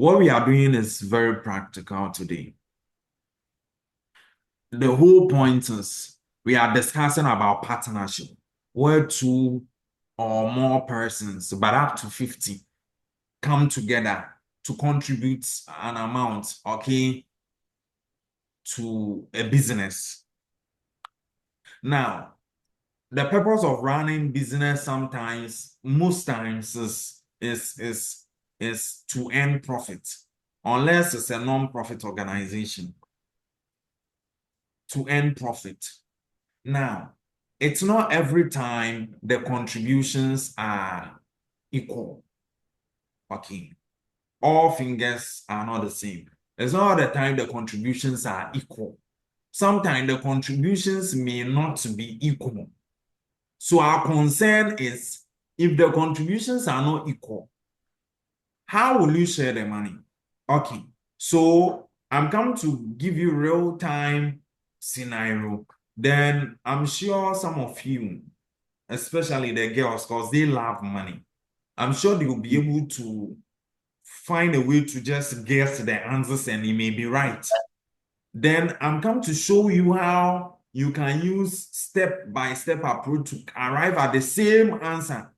What we are doing is very practical today. The whole point is we are discussing about partnership, where two or more persons, but up to 50, come together to contribute an amount, okay, to a business. Now, the purpose of running business most times is to earn profit, unless it's a non-profit organization, to earn profit. Now, it's not every time the contributions are equal. Okay. All fingers are not the same. It's not all the time the contributions are equal. Sometimes the contributions may not be equal. So our concern is if the contributions are not equal, how will you share the money? Okay. So I'm coming to give you real-time scenario. Then I'm sure some of you, especially the girls, because they love money, I'm sure they will be able to find a way to just guess the answers and it may be right. Then I'm come to show you how you can use step-by-step approach to arrive at the same answer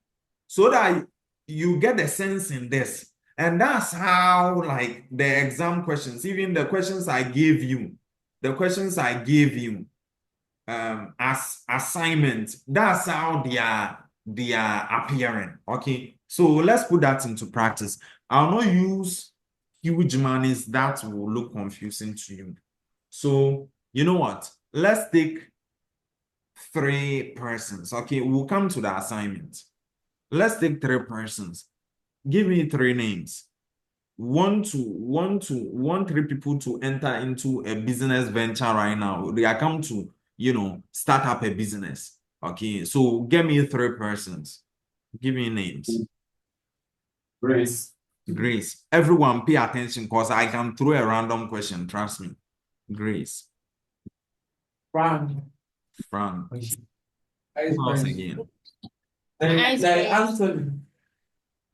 so that you get the sense in this. And that's how, like, the exam questions, even the questions I gave you, as assignment, that's how they are appearing. Okay, so let's put that into practice. I'll not use huge monies that will look confusing to you. So you know what? Let's take 3 persons. Okay, we'll come to the assignment. Let's take 3 persons. Give me 3 names. Want 3 people to enter into a business venture right now. They are come to, start up a business. Okay, so give me 3 persons. Give me names. Grace. Grace. Everyone pay attention because I can throw a random question. Trust me. Grace. Frank. Who else again? Anthony.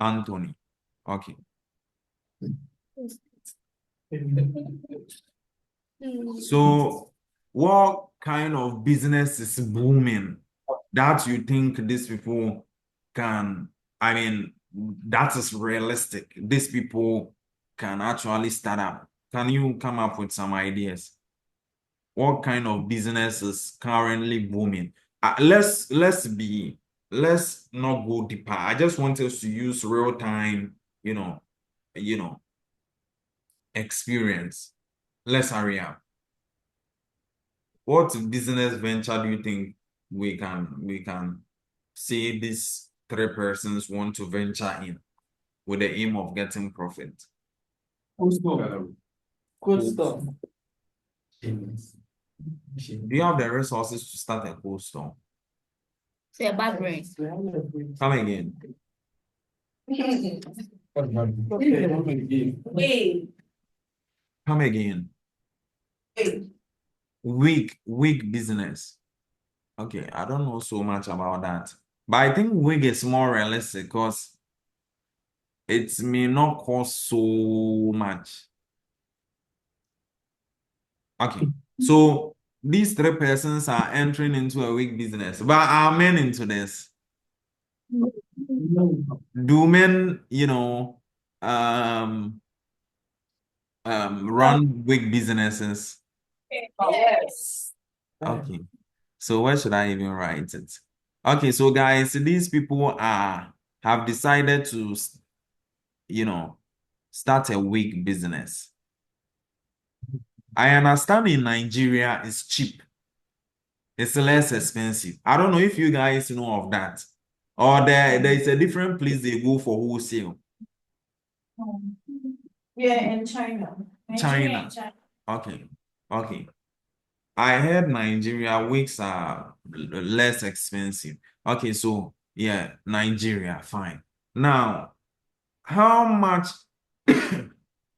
Anthony. Okay. So what kind of business is booming that you think these people can, that is realistic? These people can actually start up. Can you come up with some ideas? What kind of business is currently booming? Let's not go deeper. I just want us to use real time, experience. Let's hurry up. What business venture do you think we can say these 3 persons want to venture in with the aim of getting profit? Cold store. Do you have the resources to start a cold store? Say a bad brain. Come again. Wait. Come again. Wig business. Okay, I don't know so much about that. But I think wig is more realistic because it may not cost so much. Okay, so these 3 persons are entering into a wig business, but are men into this? Do men, run wig businesses? Yes. Okay, so where should I even write it? Okay, so guys, these people have decided to, start a wig business. I understand in Nigeria it's cheap. It's less expensive. I don't know if you guys know of that. Or there is a different place they go for wholesale. Yeah, in China. China. Okay. I heard Nigeria wigs are less expensive. Okay, so yeah, Nigeria, fine. Now, how much,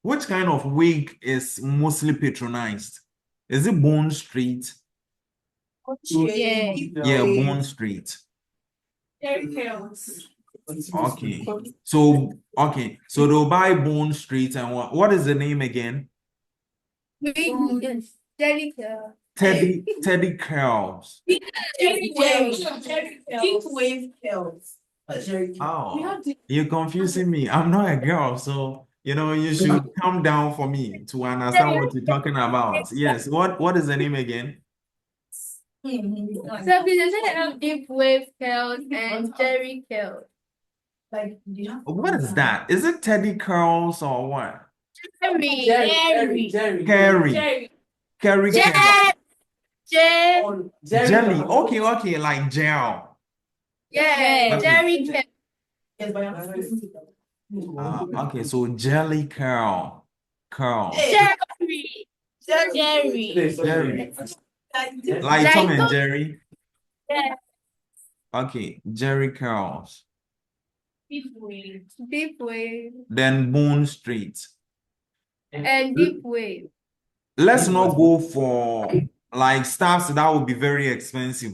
which kind of wig is mostly patronized? Is it Bond Street? Yeah. Yeah, Bond Street. Jerry Hills. Okay. So they'll buy Bond Street and what is the name again? Jerry Teddy Curls. Deep wave curls. Oh, you're confusing me. I'm not a girl, so you should calm down for me to understand what you're talking about. Yes. What is the name again? Subdivision of deep wave curls and Jerry curls. What is that? Is it Teddy Curls or what? Jerry. Carrie. Carrie Curls. Jelly. Okay, like gel. Yeah, Okay. Jerry curls. Okay, so jelly curl. Jerry. Jerry. Like Tom and Jerry. Yeah. Okay, Jerry curls. Deep wave. Then Bone Street. And deep wave. Let's not go for like stuffs that would be very expensive.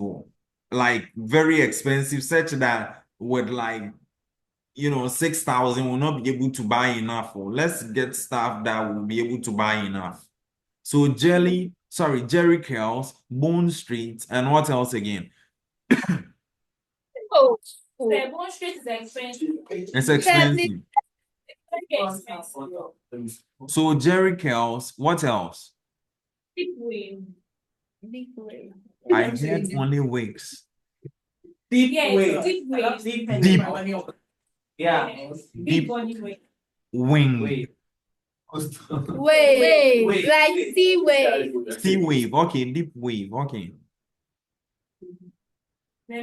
Like very expensive, such that with like 6,000 will not be able to buy enough. Let's get stuff that will be able to buy enough. So Jerry curls, Bone Street, and what else again? Oh, Bond Street is expensive. It's expensive. So Jerry curls, what else? Deep wave. I heard only wigs. Deep Yes, wave. deep wave. Deep. Yeah. Deep wave. wing. Wave. Wave. Like sea wave. Sea wave. Okay, deep wave. Okay.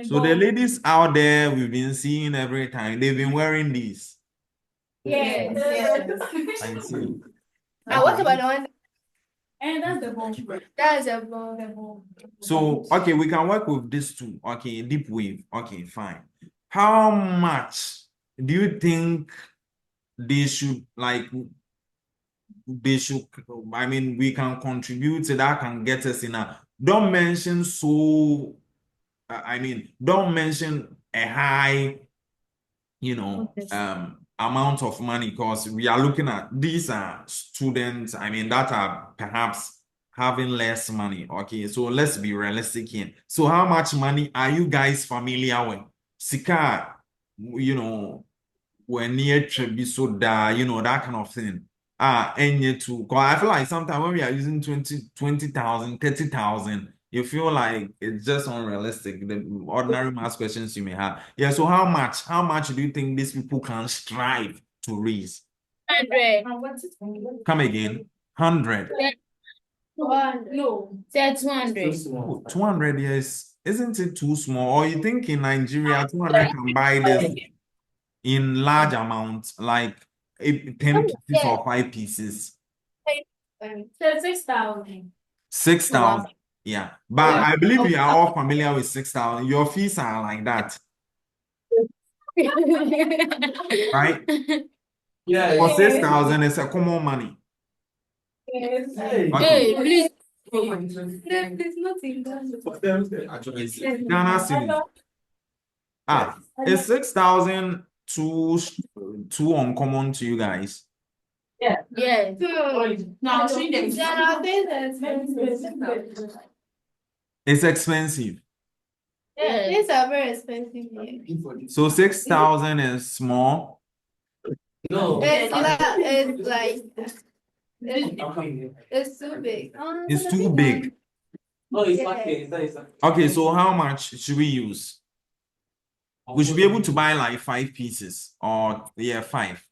So the ladies out there we've been seeing every time, they've been wearing these. Yes. I see. Now what about the one? And that's the bone. That's a bone. So, okay, we can work with these two. Okay, deep wave. Okay, fine. How much do you think they should we can contribute to that can get us in a, don't mention don't mention a high, amount of money, because we are looking at these are students, that are perhaps having less money. Okay, so let's be realistic here. So how much money are you guys familiar with? Sika, when near Trebi soda, that kind of thing. And too. Cause I feel like sometimes when we are using 20,000, 30,000, you feel like it's just unrealistic. The ordinary math questions you may have. Yeah. So how much do you think these people can strive to raise? 100. Come again. 100. No. Say 200. Oh, 200 years. Isn't it too small? Or you think in Nigeria 200 can buy this in large amounts, like 10 pieces or 5 pieces? 6,000. 6,000. Yeah. But I believe we are all familiar with 6,000. Your fees are like that, right? Yeah. For 6,000, it's a common money. Hey, Okay. please. There's nothing. It's Ghana cedis. Is 6,000 too uncommon to you guys? Yes. Now, It's expensive. yeah, these are very expensive here. So 6,000 is small. No. It's too big. It's too big. No, it's okay. It's Okay, so how much should we use? We should be able to buy like 5 pieces, or 5.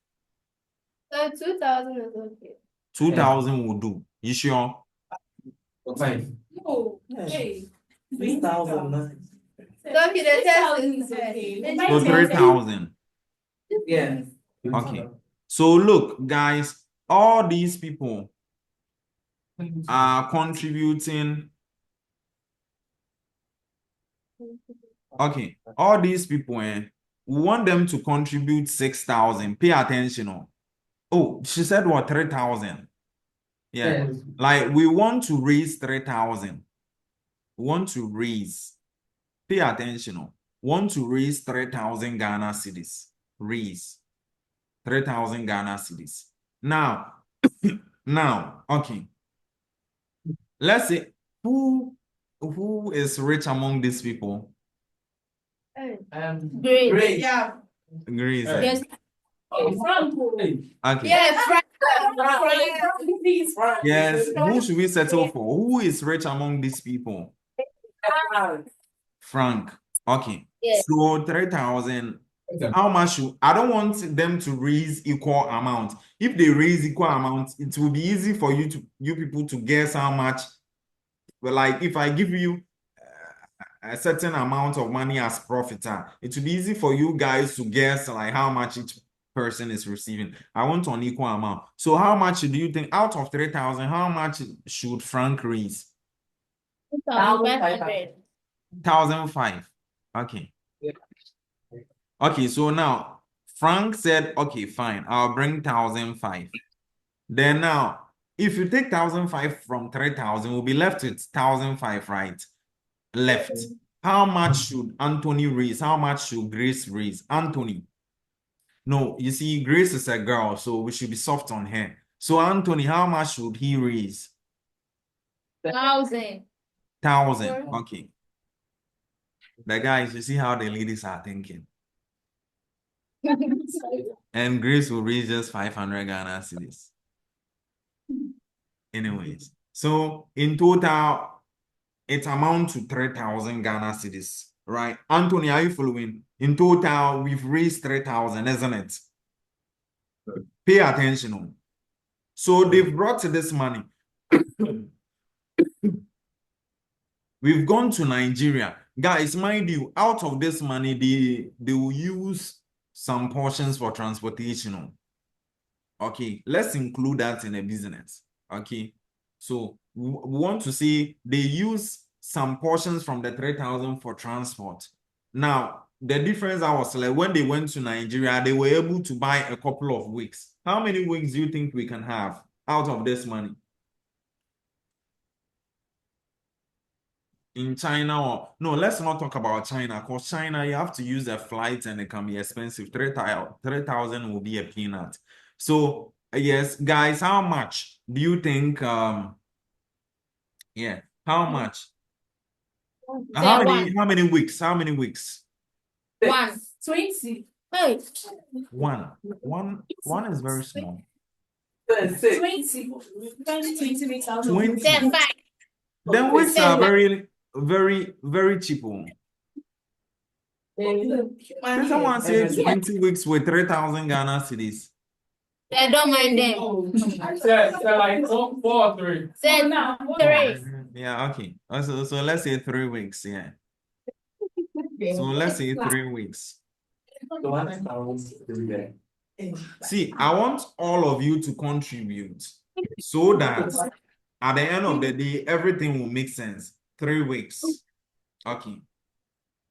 So 2,000 is okay. 2,000 will do. You sure? fine. No. Hey. 3,000. Okay, the test is okay. So 3,000. Yeah. Okay. So look, guys, all these people are contributing. Okay, all these people, we want them to contribute 6,000. Pay attention. Oh, she said what? 3,000. Yeah. Like we want to raise 3,000. We want to raise. Pay attention. want to raise 3,000 Ghana cedis. Raise 3,000 Ghana cedis. Now, okay. Let's say who is rich among these people? Great. Yeah. Grace. Yes. Frank. Okay. Yeah, Frank. Yes. Who should we settle for? Who is rich among these people? Frank. Okay. Yes. So 3,000. How much I don't want them to raise equal amount. If they raise equal amount, it will be easy for you people to guess how much. Well, like if I give you a certain amount of money as profit, it will be easy for you guys to guess like how much each person is receiving. I want an equal amount. So how much do you think out of 3,000, how much should Frank raise? 1,500. 1,005. Okay. Yeah. Okay, so now Frank said, okay, fine, I'll bring 1,005. Then now, if you take 1,005 from 3,000, we'll be left with 1,005, right? Left. How much should Anthony raise? How much should Grace raise? Anthony. No, you see, Grace is a girl, so we should be soft on her. So Anthony, how much should he raise? 1,000. 1,000. Okay. The guys, you see how the ladies are thinking. And Grace will raise just 500 Ghana cedis. Anyways, so in total, it amounts to 3,000 Ghana cedis, right? Anthony, are you following? In total, we've raised 3,000, isn't it? Pay attention. Oh. So they've brought this money. We've gone to Nigeria. Guys, mind you, out of this money, they will use some portions for transportation. Okay, let's include that in a business. Okay, so we want to see they use some portions from the 3,000 for transport. Now, the difference I was like when they went to Nigeria, they were able to buy a couple of weeks. How many weeks do you think we can have out of this money? In China, or no, let's not talk about China, because China, you have to use a flight and it can be expensive. 3,000 will be a peanut. So yes, guys, how much do you think? Yeah, how much? How many weeks? How many weeks? 1. 20. Hey. One is very small. 20. 20. Then weeks are very, very, very cheap. Can someone say 20 weeks with 3,000 Ghana cedis? I don't mind them. Say like 4 or 3. Say 3. Yeah, okay. So let's say 3 weeks. Yeah. So let's say 3 weeks. See, I want all of you to contribute so that at the end of the day, everything will make sense. 3 weeks. Okay.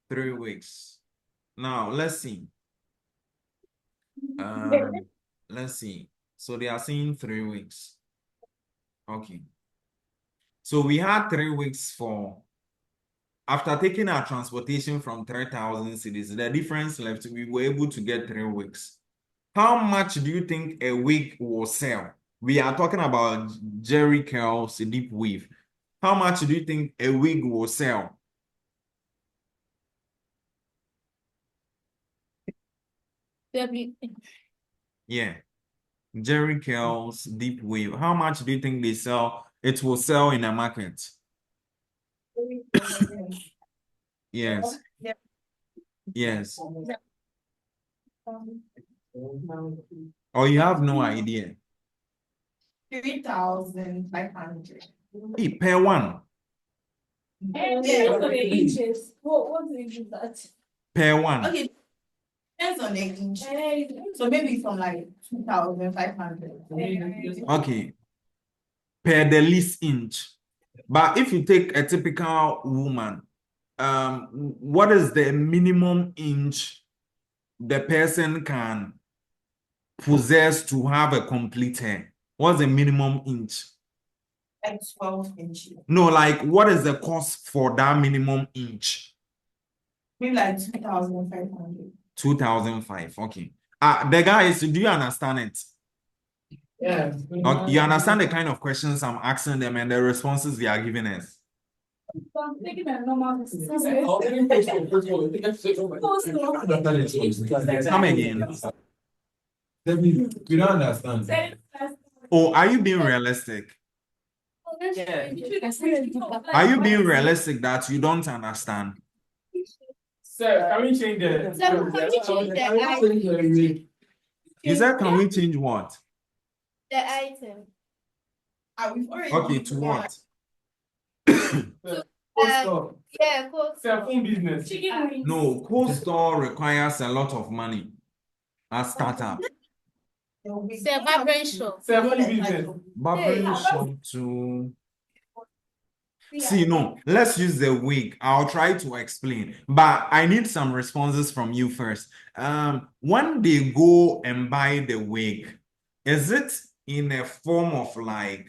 3 weeks. Now, let's see. Let's see. So they are saying 3 weeks. Okay. So we had 3 weeks for, after taking our transportation from 3,000 cedis, the difference left, we were able to get 3 weeks. How much do you think a wig will sell? We are talking about Jerry Curls, deep weave. How much do you think a wig will sell? Yeah. Jerry Curls, deep weave. How much do you think they sell? It will sell in the market. Yes. Yes. Or you have no idea. 3,500. Hey, per one. What do you do that? Per one. Okay, depends on the inch. So maybe from like 2,500. Okay. Per the least inch. But if you take a typical woman, what is the minimum inch the person can possess to have a complete hair? What's the minimum inch? Like 12 inches. No, like what is the cost for that minimum inch? Maybe like 2,500. 2,005. Okay. The guys, do you understand it? Yeah. You understand the kind of questions I'm asking them and the responses they are giving us? I'm thinking a normal. Come again. We don't understand. Oh, are you being realistic? Are you being realistic that you don't understand? Sir, can we change the? Sir, can we change the You said, can we change what? item? We've already. Okay, to what? Yeah, cool. Sir, phone business. No, cold store requires a lot of money as startup. Sir, barbering shop. Sir, phone business. Barbering shop to see, no, let's use the wig. I'll try to explain, but I need some responses from you first. When they go and buy the wig, is it in a form of like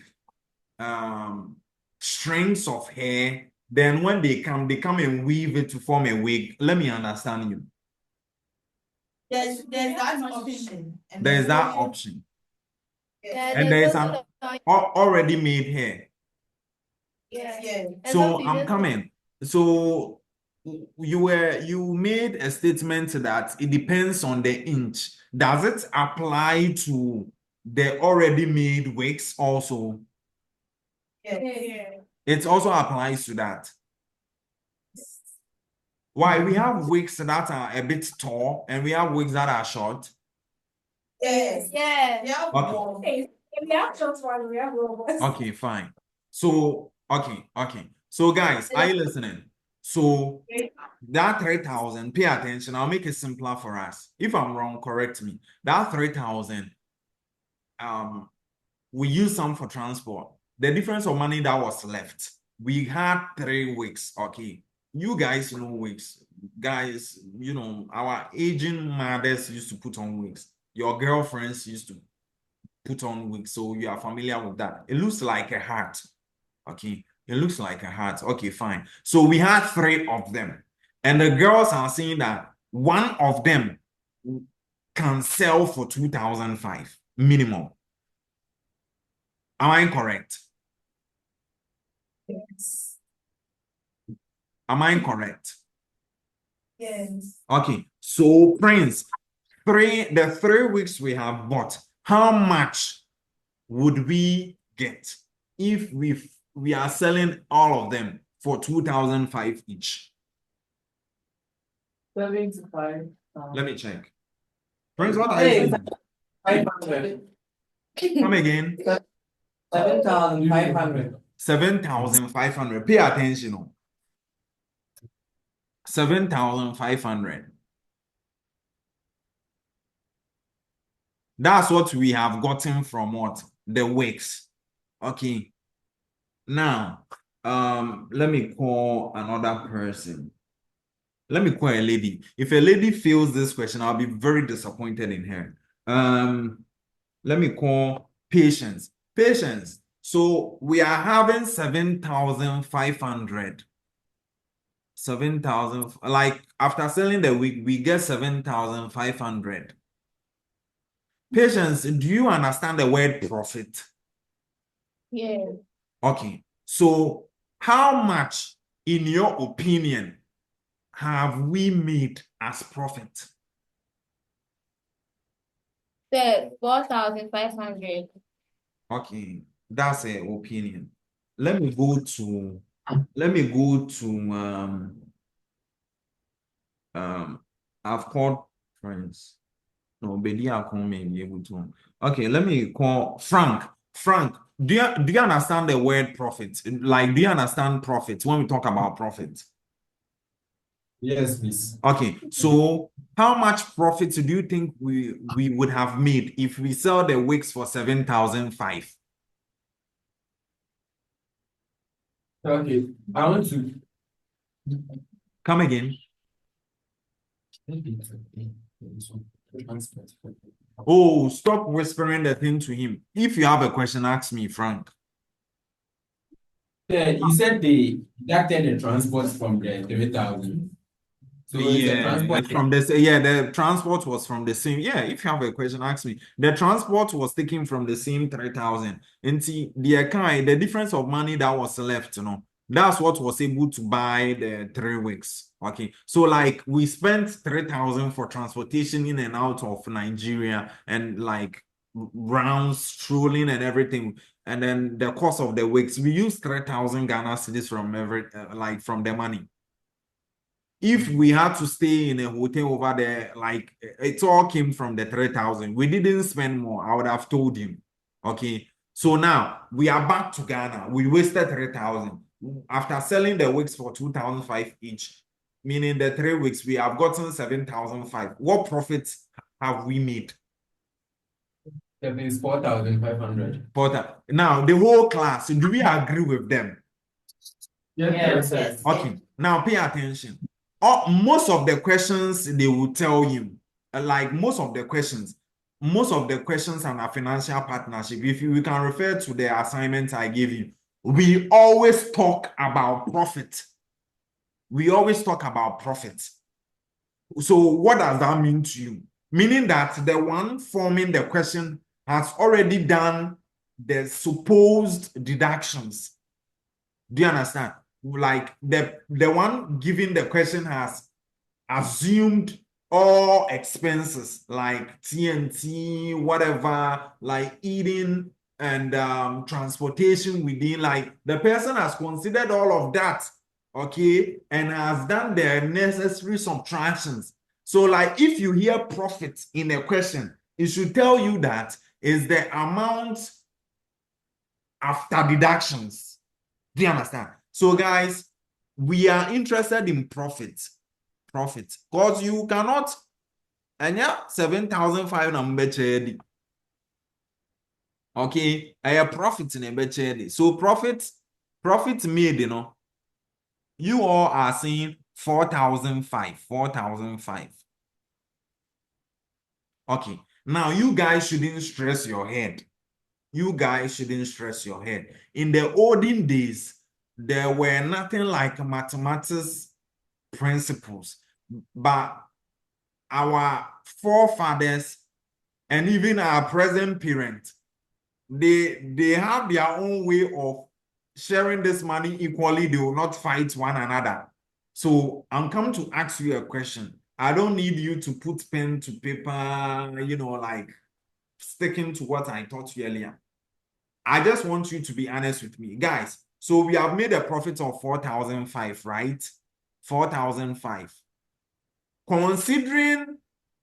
strings of hair? Then when they come and weave it to form a wig. Let me understand you. There's that option. There's that option. Yeah, And there's an also already made hair. Yeah. So I'm coming. So you made a statement that it depends on the inch. Does it apply to the already made wigs also? Yeah. It also applies to that. Why? We have wigs that are a bit tall and we have wigs that are short. Yes. Yeah. Yeah. Okay. We have short one, we have robots. Okay, fine. So, okay. So, guys, are you listening? So, that 3,000, pay attention. I'll make it simpler for us. If I'm wrong, correct me. That 3,000, we use some for transport. The difference of money that was left, we had 3 weeks. Okay. You guys know wigs. Guys, you know, our aging mothers used to put on wigs. Your girlfriends used to put on wigs, so you are familiar with that. It looks like a heart. Okay, it looks like a heart. Okay, fine. So we had 3 of them, and the girls are saying that one of them can sell for 2,005 minimum. Am I correct? Yes. Am I correct? Yes. Okay, so Prince, the 3 weeks we have bought, how much would we get if we are selling all of them for 2,005 each? 75. Let me check. Prince, what are you saying? 500. Come again. 7,500. 7,500. Pay attention. Oh. 7,500. That's what we have gotten from what? The wigs. Okay. Now, let me call another person. Let me call a lady. If a lady feels this question, I'll be very disappointed in her. Let me call Patience. Patience. So we are having 7,500. 7,000. Like after selling the wig, we get 7,500. Patience, do you understand the word profit? Yeah. Okay. So how much, in your opinion, have we made as profit? 4,500. Okay, that's an opinion. Let me go to I've called friends. No, Bedi Akon may be able to. Okay, let me call Frank. Frank, do you understand the word profit? Like, do you understand profit when we talk about profit? Yes, please. Okay, so how much profit do you think we would have made if we sell the wigs for 7,005? Okay, I want to. Come again. Oh, stop whispering the thing to him. If you have a question, ask me, Frank. Yeah, you said they deducted the transport from the 3,000. So it's the Yeah, transport. from this, yeah, the transport was from the same. Yeah, if you have a question, ask me. The transport was taken from the same 3,000. And see, the difference of money that was left, that's what was able to buy the 3 weeks. Okay, so like we spent 3,000 for transportation in and out of Nigeria and like rounds, strolling and everything. And then the cost of the weeks, we used 3,000 Ghana cedis from like from the money. If we had to stay in a hotel over there, like it all came from the 3,000. We didn't spend more. I would have told you. Okay. So now we are back to Ghana. We wasted 3,000. After selling the wigs for 2,005 each, meaning the 3 weeks, we have gotten 7,005. What profits have we made? That is 4,500. Porter. Now, the whole class, do we agree with them? Yes, sir. Yes. Okay. Now pay attention. Most of the questions they will tell you, like most of the questions on a financial partnership, if we can refer to the assignment I gave you, we always talk about profit. We always talk about profit. So what does that mean to you? Meaning that the one forming the question has already done the supposed deductions. Do you understand? Like the one giving the question has assumed all expenses like TNT, whatever, like eating and transportation within, like the person has considered all of that, okay, and has done the necessary subtractions. So like if you hear profit in a question, it should tell you that is the amount after deductions. Do you understand? So guys, we are interested in profit, because you cannot, and yeah, 7,500 number. Okay, I have profit in a better. So profit made, you all are saying 4,005. Okay, now you guys shouldn't stress your head. In the olden days, there were nothing like mathematics principles, but our forefathers and even our present parents, they have their own way of sharing this money equally. They will not fight one another. So I'm coming to ask you a question. I don't need you to put pen to paper, like sticking to what I taught you earlier. I just want you to be honest with me, guys. So we have made a profit of 4,005, right? 4,005. Considering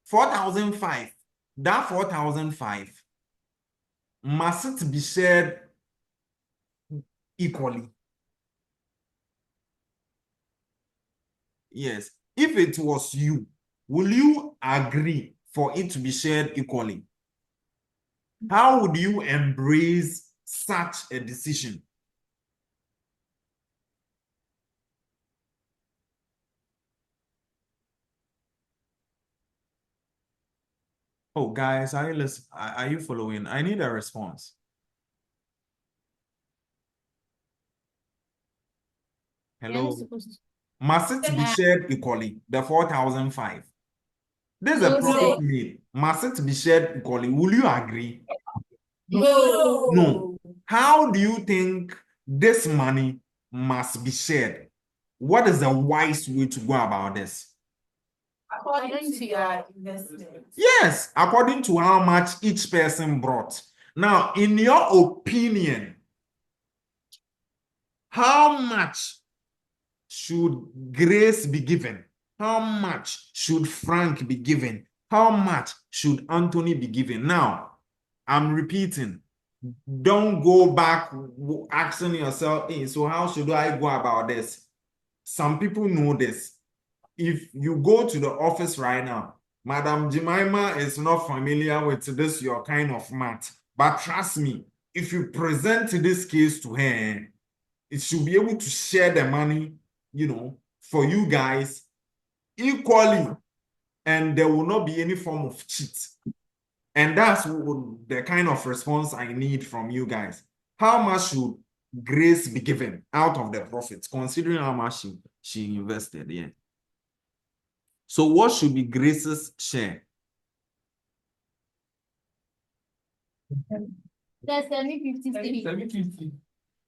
4,005, that 4,005 must it be shared equally? Yes. If it was you, will you agree for it to be shared equally? How would you embrace such a decision? Oh, guys, are you following? I need a response. Hello. Must it be shared equally? The 4,005. This is a profit made. Must it be shared equally? Will you agree? No. How do you think this money must be shared? What is the wise way to go about this? According to your investment. Yes, according to how much each person brought. Now, in your opinion, how much should Grace be given? How much should Frank be given? How much should Anthony be given? Now, I'm repeating. Don't go back asking yourself, hey, so how should I go about this? Some people know this. If you go to the office right now, Madam Jemima is not familiar with this, your kind of math. But trust me, if you present this case to her, it should be able to share the money, for you guys equally, and there will not be any form of cheat. And that's the kind of response I need from you guys. How much should Grace be given out of the profits, considering how much she invested? Yeah. So what should be Grace's share? That's 753. 750.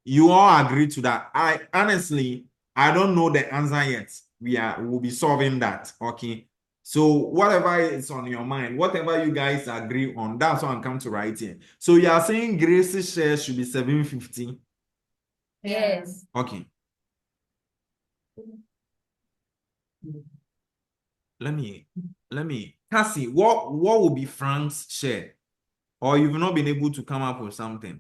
You all agree to that? I honestly, I don't know the answer yet. We'll be solving that. Okay. So whatever is on your mind, whatever you guys agree on, that's what I'm coming to write here. So you are saying Grace's share should be 750. Yes. Okay. Let me, Cassie, what will be Frank's share? Or you've not been able to come up with something?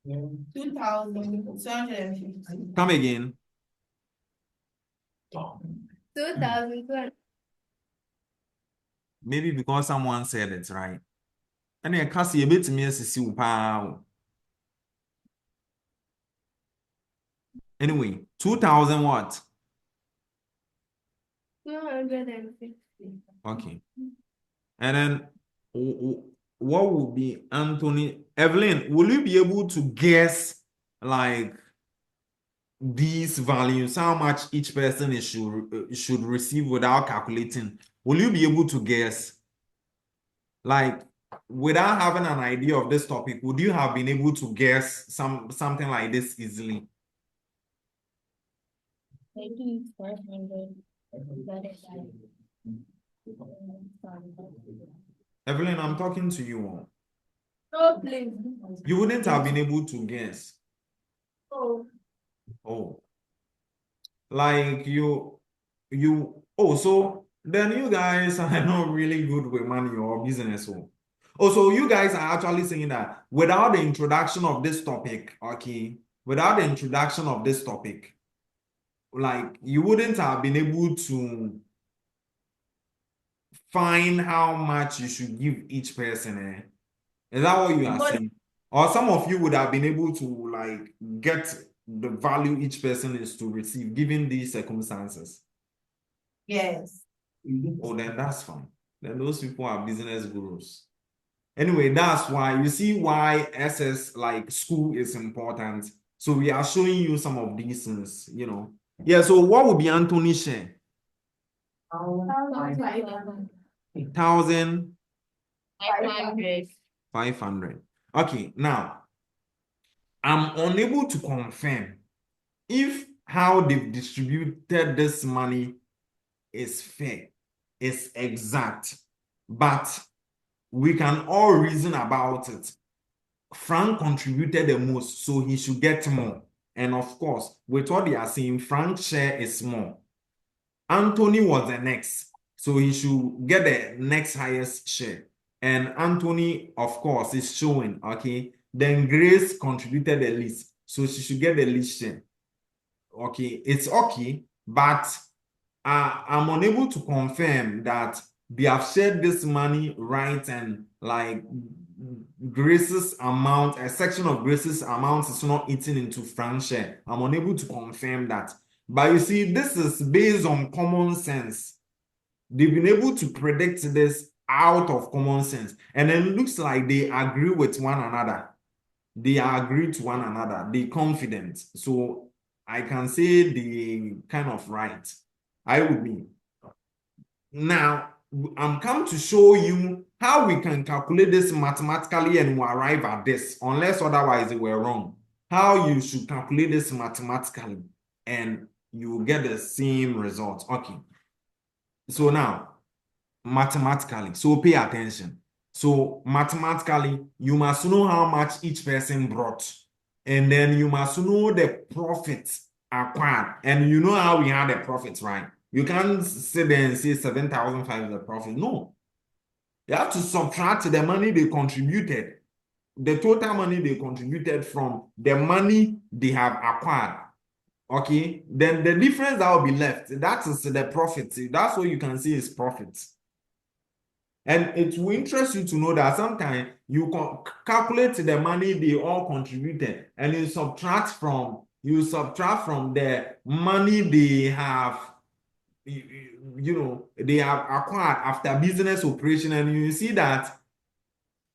2,750. Come again. 2,200. Maybe because someone said it, right? And then Cassie, a bit me see power. Anyway, 2,000 what? 250. Okay. And then what would be Anthony? Evelyn, will you be able to guess like these values, how much each person should receive without calculating? Will you be able to guess? Like without having an idea of this topic, would you have been able to guess something like this easily? I think 500. Evelyn, I'm talking to you. Oh, please. You wouldn't have been able to guess. Oh. Oh. Like so then you guys are not really good with money or business. So you guys are actually saying that without the introduction of this topic, okay, without the introduction of this topic, like you wouldn't have been able to find how much you should give each person, eh? Is that what you are saying? Or some of you would have been able to like get the value each person is to receive given these circumstances? Yes. Oh, then that's fine. Then those people are business gurus. Anyway, that's why you see why SS like school is important. So we are showing you some of these things, you know. Yeah, so what would be Anthony's share? 1,500. 500. Okay, now I'm unable to confirm if how they've distributed this money is fair, is exact, but we can all reason about it. Frank contributed the most, so he should get more. And of course, with what they are saying, Frank's share is small. Anthony was the next, so he should get the next highest share. And Anthony, of course, is showing, okay? Then Grace contributed the least, so she should get the least share. Okay, it's okay, but I'm unable to confirm that they have shared this money right, and like Grace's amount, a section of Grace's amount is not eaten into Frank's share. I'm unable to confirm that. But you see, this is based on common sense. They've been able to predict this out of common sense. And it looks like they agree with one another. They agree to one another. They're confident. So I can say they kind of right. I would be. Now, I'm come to show you how we can calculate this mathematically and we arrive at this, unless otherwise we're wrong. How you should calculate this mathematically and you will get the same result. Okay. So now, mathematically, so pay attention. So mathematically, you must know how much each person brought. And then you must know the profits acquired. And you know how we had the profits, right? You can't sit there and say 7,500 is the profit. No. You have to subtract the money they contributed. The total money they contributed from the money they have acquired. Okay, then the difference that will be left, that is the profit. That's what you can see is profit. And it will interest you to know that sometimes you can calculate the money they all contributed and you subtract from the money they have, you know, they have acquired after business operation, and you see that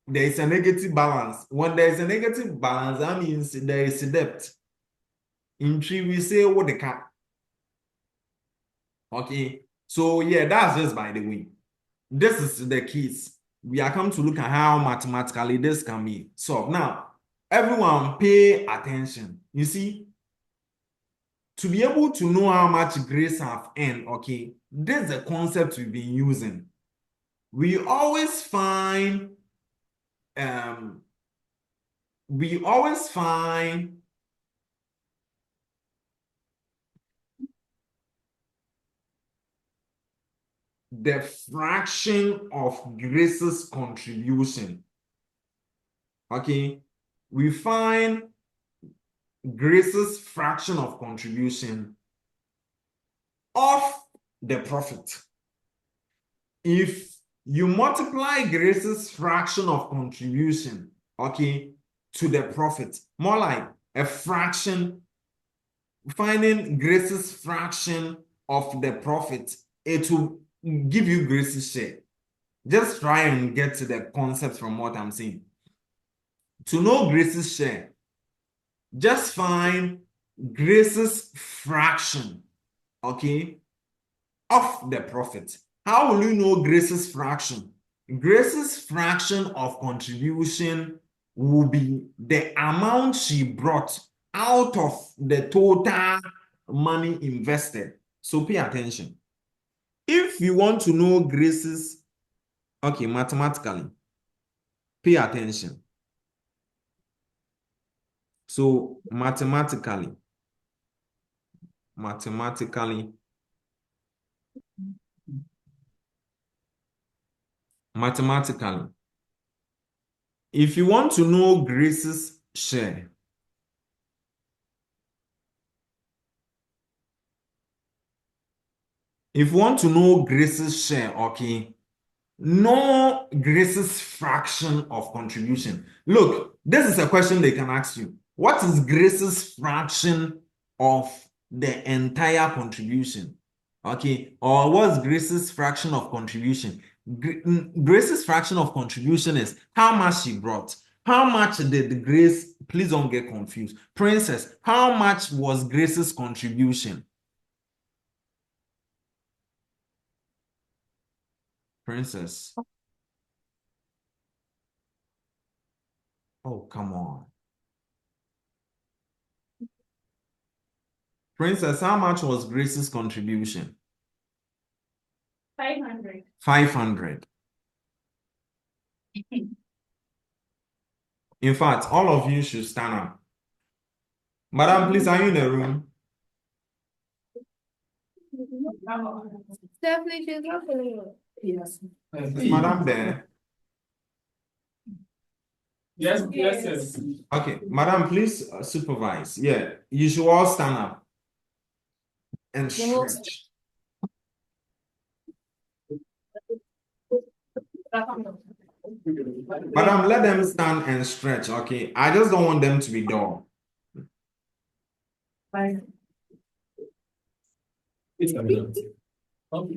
there is a negative balance. When there is a negative balance, that means there is a debt. In tree, we say what the cat. Okay, So yeah, that's just by the way. This is the keys. We are come to look at how mathematically this can be solved. Now, everyone pay attention. You see, to be able to know how much Grace have earned, okay, this is a concept we've been using. We always find the fraction of Grace's contribution. Okay, we find Grace's fraction of contribution of the profit. If you multiply Grace's fraction of contribution, okay, to the profit, more like a fraction, finding Grace's fraction of the profit, it will give you Grace's share. Just try and get to the concept from what I'm saying. To know Grace's share, just find Grace's fraction, okay, of the profit. How will you know Grace's fraction? Grace's fraction of contribution will be the amount she brought out of the total money invested. So pay attention. If you want to know Grace's, okay, mathematically, pay attention. So mathematically, if you want to know Grace's share, okay, know Grace's fraction of contribution. Look, this is a question they can ask you. What is Grace's fraction of the entire contribution? Okay, or what's Grace's fraction of contribution? Grace's fraction of contribution is how much she brought. How much did Grace, please don't get confused. Princess, how much was Grace's contribution? Princess. Oh, come on. Princess, how much was Grace's contribution? 500. 500. In fact, all of you should stand up. Madam, please, are you in the room? Definitely, she's not feeling it. Yes. Is Madam there? Yes, yes. Okay, Madam, please supervise. Yeah, you should all stand up and stretch. Madam, let them stand and stretch, okay? I just don't want them to be dull. It's a minute. Have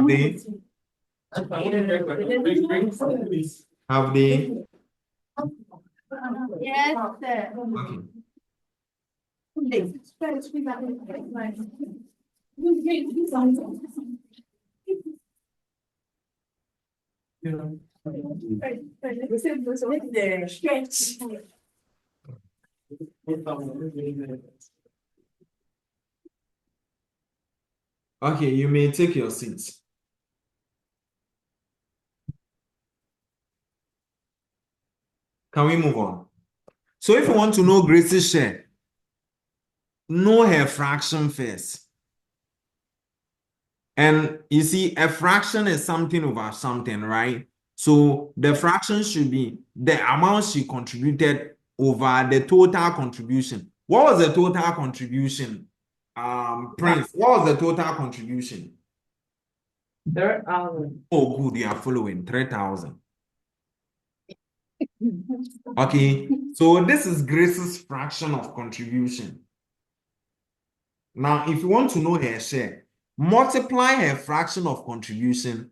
they? Have they? Yes, sir. Okay. Okay, you may take your seats. Can we move on? So if you want to know Grace's share, know her fraction first. And you see, a fraction is something over something, right? So the fraction should be the amount she contributed over the total contribution. What was the total contribution? Prince, what was the total contribution? 3,000. Oh, good, you are following 3,000. Okay, so this is Grace's fraction of contribution. Now, if you want to know her share, multiply her fraction of contribution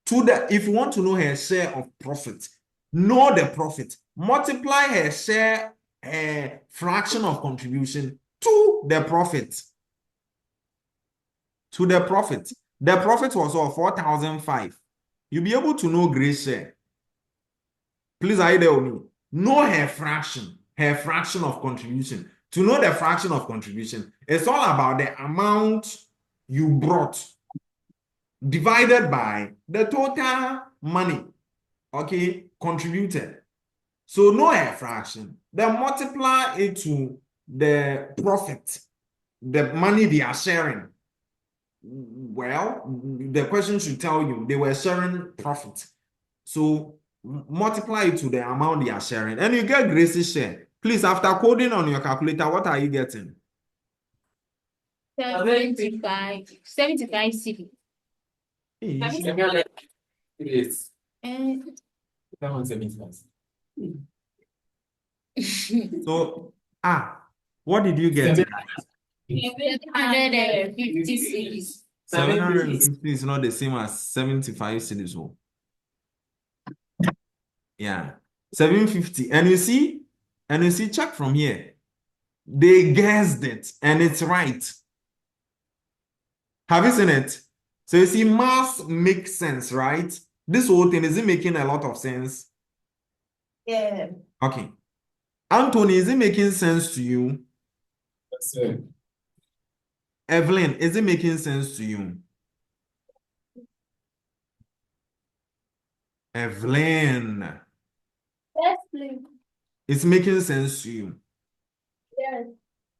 to if you want to know her share of profit, know the profit, multiply her share, her fraction of contribution to the profit. To the profit. The profit was all 4,005. You'll be able to know Grace share. Please, are you there with me? Know her fraction of contribution. To know the fraction of contribution, it's all about the amount you brought divided by the total money, okay, contributed. So know her fraction. Then multiply it to the profit, the money they are sharing. Well, the question should tell you they were sharing profit. So multiply it to the amount they are sharing, and you get Grace's share. Please, after coding on your calculator, what are you getting? 75 cedi. Yes. And That one's 75. So, what did you get? 750 cedis. 750 is not the same as 75 cedis. Oh. Yeah, 750. And you see, check from here. They guessed it, and it's right. Have you seen it? So you see, math makes sense, right? This whole thing, is it making a lot of sense? Yeah. Okay. Anthony, is it making sense to you? Yes, sir. Evelyn, is it making sense to you? Evelyn, Yes, please. it's making sense to you. Yes.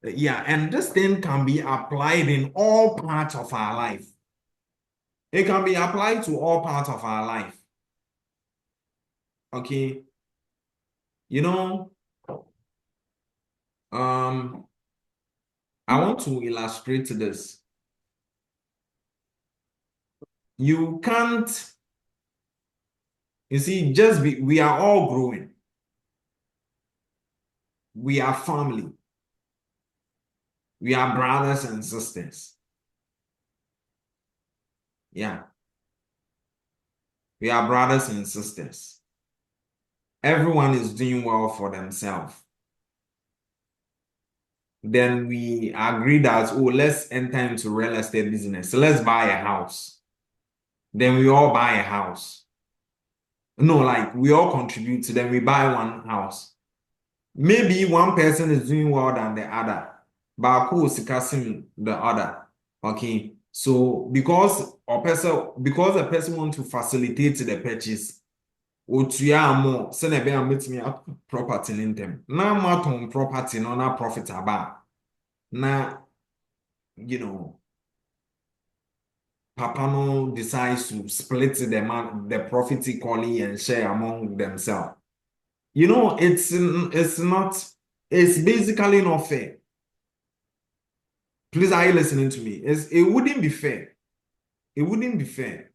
Yeah, and this thing can be applied in all parts of our life. It can be applied to all parts of our life. Okay. You know, I want to illustrate this. You can't, you see, we are all growing. We are family. We are brothers and sisters. Yeah. We are brothers and sisters. Everyone is doing well for themselves. Then we agree that, let's enter into real estate business. So let's buy a house. Then we all buy a house. No, like we all contribute, then we buy one house. Maybe one person is doing well than the other, but who is casting the other? Okay. So because a person want to facilitate the purchase, otuya more send a bear meet me property in them. Now maton property no na profit about. Now, Papa no decides to split the profit equally and share among themselves. It's basically not fair. Please, are you listening to me? It wouldn't be fair. It wouldn't be fair.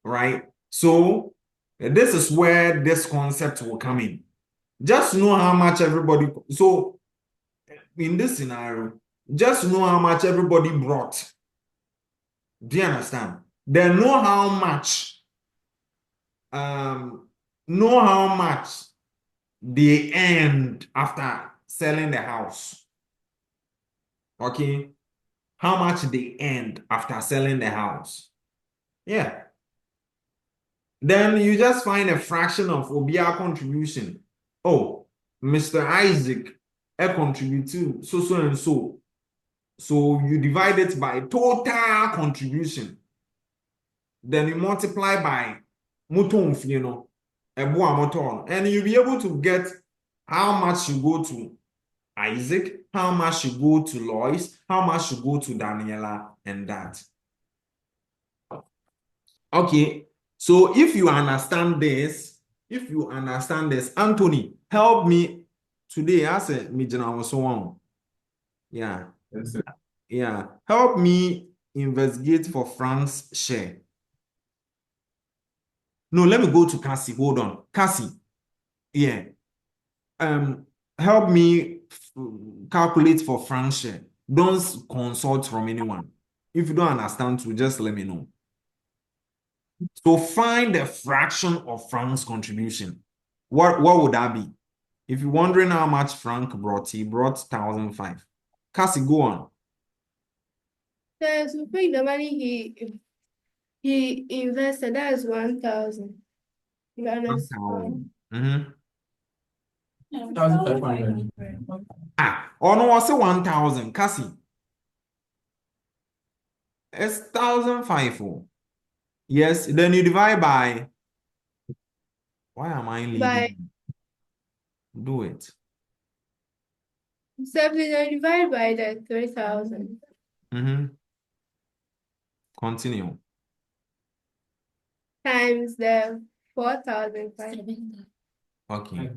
Right? So, this is where this concept will come in. Just know how much everybody. So, in this scenario, just know how much everybody brought. Do you understand? Then know how much they earned after selling the house. Okay? How much they earned after selling the house. Yeah. Then you just find a fraction of Obia contribution. Oh, Mr. Isaac, contribute to so and so. So you divide it by total contribution. Then you multiply by muton, and you'll be able to get how much you go to Isaac, how much you go to Lois, how much you go to Daniela, and that. Okay, so if you understand this, Anthony, help me today. As a Mijana so on. Yeah. Yes, sir. Yeah. Help me investigate for Frank's share. No, let me go to Cassie. Hold on. Cassie. Yeah. Help me calculate for Frank's share. Don't consult from anyone. If you don't understand, just let me know. So find the fraction of Frank's contribution. What would that be? If you're wondering how much Frank brought, he brought 1,005. Cassie, go on. There's the money he invested, that's 1,000. Ghana's 1,000. Mm-hmm. 1,500. Oh no, I say 1,000. Cassie. It's 1,005. Yes, then you divide by. Why am I leaving? by Do it. 70 divided by the 3,000 Mm-hmm. Continue. times the 4,500. Okay.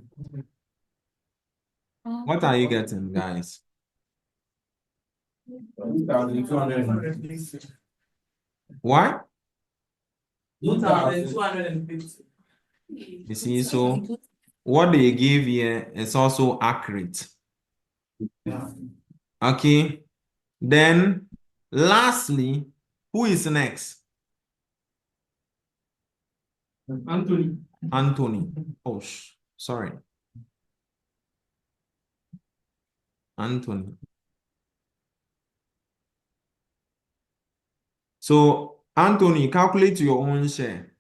What are you getting, guys? 2,250. What? 2,250. You see, so what they give here is also accurate. Okay. Then, lastly, who is next? Anthony. Anthony. Oh, sorry. Anthony. So, Anthony, calculate your own share.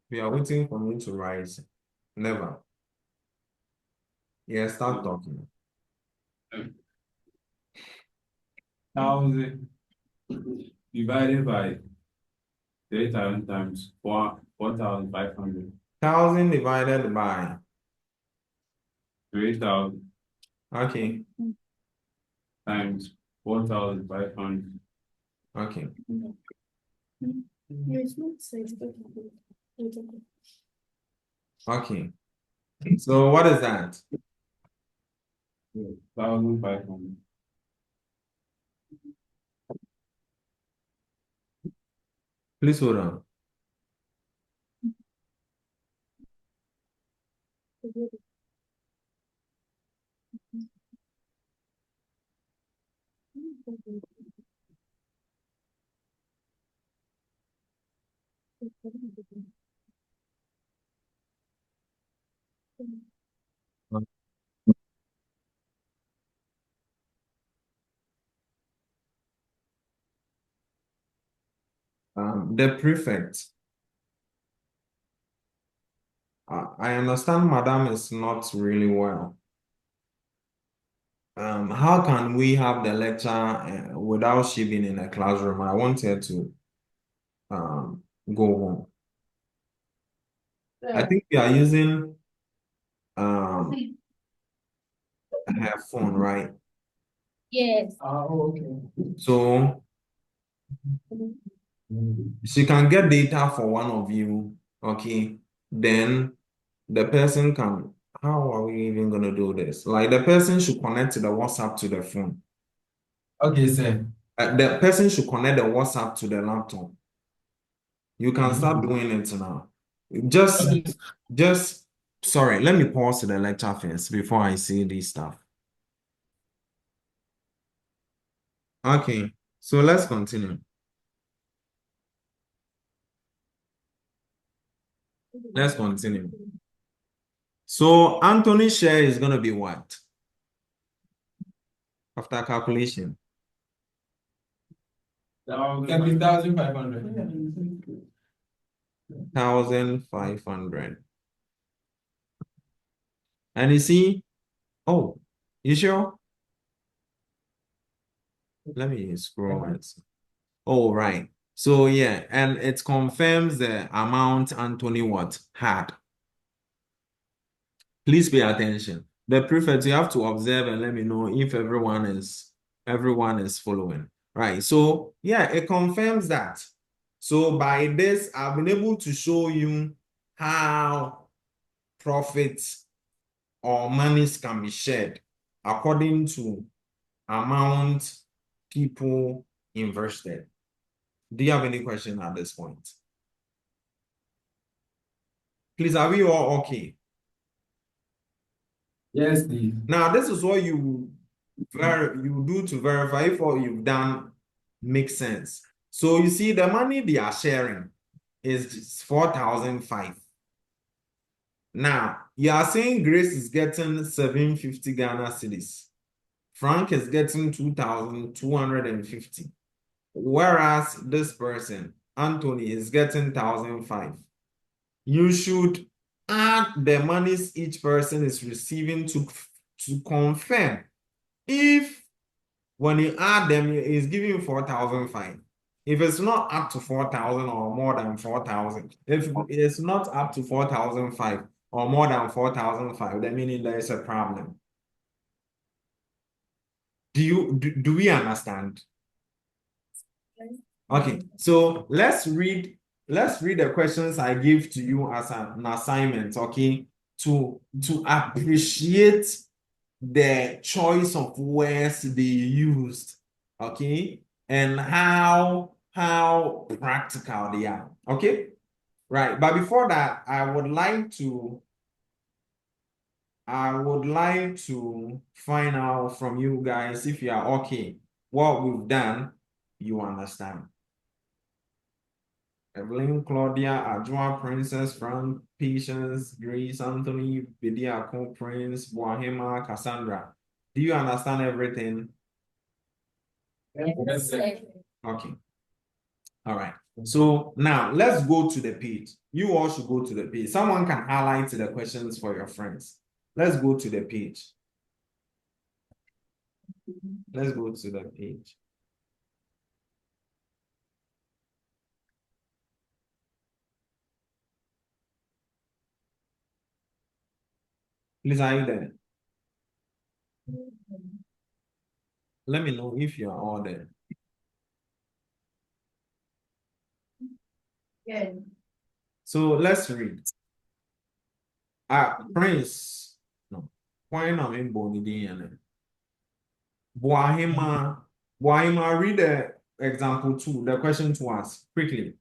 We are waiting for me to rise. Never. Yeah, start talking. 1,000 divided by 3,000 times 4,500. 1,000 divided by. 3,000 Okay. times 4,500. Okay. Okay. So what is that? 1,500. Please hold on. The prefect. I understand Madam is not really well. How can we have the lecture without she being in a classroom? I want her to go home. I think we are using her phone, right? Yes. Okay. So she can get data for one of you, okay? Then the person can, how are we even going to do this? Like the person should connect the WhatsApp to the phone. Okay, sir. The person should connect the WhatsApp to the laptop. You can start doing it now. Just, sorry, let me pause the lecture first before I see this stuff. Okay, so let's continue. Let's continue. So Anthony's share is going to be what? After calculation. 1,500. 1,500. And you see, oh, you sure? Let me scroll and see. Oh, right. So yeah, and it confirms the amount Anthony what had. Please pay attention. The prefect, you have to observe and let me know if everyone is following. Right. So yeah, it confirms that. So by this, I've been able to show you how profits or monies can be shared according to amount people invested. Do you have any question at this point? Please, are we all okay? Yes, please. Now, this is what you do to verify if what you've done makes sense. So you see the money they are sharing, is 4,005. Now, you are saying Grace is getting 750 Ghana cedis. Frank is getting 2,250. Whereas this person, Anthony, is getting 1,005. You should add the monies each person is receiving to confirm if when you add them, it's giving you 4,005. If it's not up to 4,000 or more than 4,000, if it's not up to 4,005 or more than 4,005, then meaning there is a problem. Do we understand? Okay, so let's read the questions I give to you as an assignment, okay, to appreciate the choice of words they used, okay, and how practical they are, okay, right. But before that, I would like to find out from you guys if you are okay. What we've done, you understand. Evelyn, Claudia, Ajua, Princess, Frank, Patience, Grace, Anthony, Bediako, Prince, Boahema, Cassandra. Do you understand everything? Yes, sir. Okay. All right. So now let's go to the page. You all should go to the page. Someone can highlight the questions for your friends. Let's go to the page. Let's go to the page. Please, are you there? Let me know if you are all there. Yeah. So let's read. Prince. No. Why not in Bonnie? Boahema, read the example 2, the question to us quickly.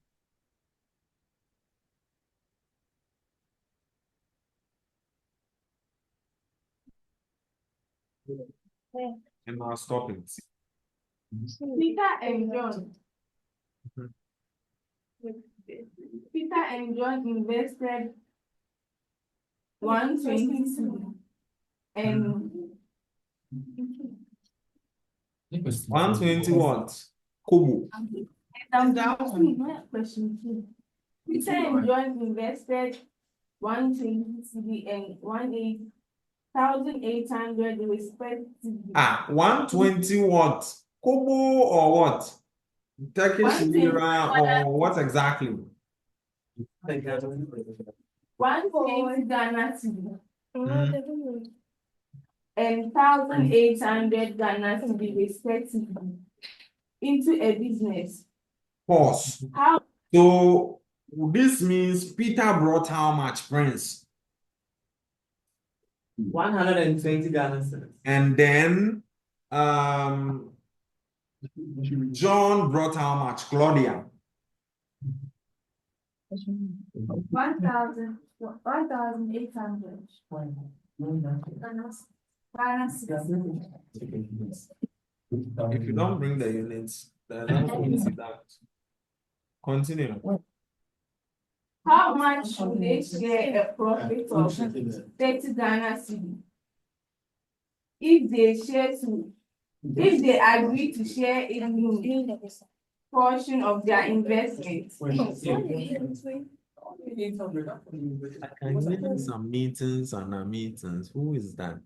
And I'll stop it. Peter and John. Mhm. Peter and John invested 120 and 120 what? Kobo. I'm down question 2. Peter and John invested 120 CD and 1,800 respectively. 120 what? Kobo or what? Turkish 120 lira or what exactly? 120 Ghana cedi Mhm. and 1,800 Ghana cedi respectively into a business. Pause. How So this means Peter brought how much, Prince? 120 Ghana cedis. And then John brought how much? Claudia. 1,800 Ghana cedi. If you don't bring the units, then I don't see that. Continue. How much should they share a profit of 30 Ghana cedi? If they agree to share in portion of their investment. I can hear some meetings and meetings. Who is that?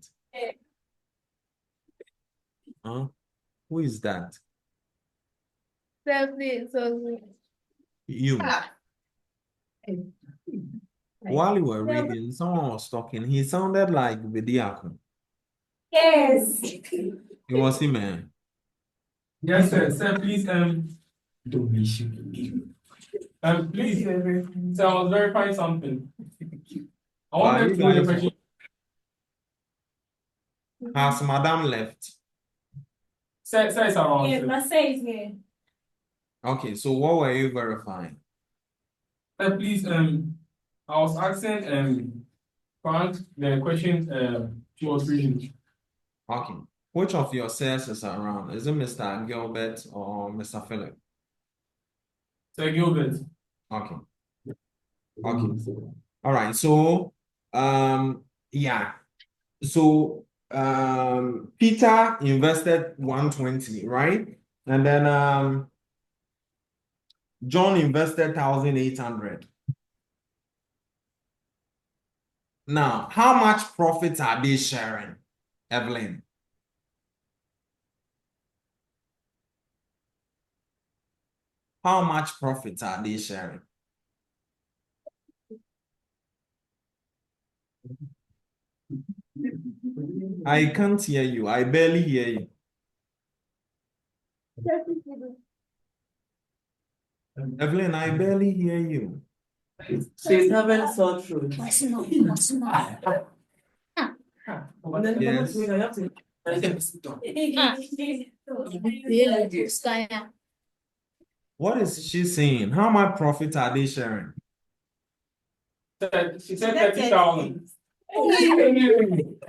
Huh? Who is that? You. While you were reading, someone was talking. He sounded like Bediako. Yes. It was him, man. Yes, sir. Sir, please, please, sir, I was verifying something. I wanted you to know the guys- question. Has Madam left? Sir is around. Yes, Sir. my say is here. Okay, so what were you verifying? Sir, please, I was asking, Frank the question, she was reading. Okay. Which of your sales is around? Is it Mr. Gilbert or Mr. Philip? Sir Gilbert. Okay. Okay. All right. So, yeah. So, Peter invested 120, right? And then, John invested 1,800. Now, how much profit are they sharing, Evelyn? How much profit are they sharing? I can't hear you. I barely hear you. Evelyn, I barely hear you. She's having sore throat. Yes. What is she saying? How much profit are they sharing? She said 30,000. 30,000.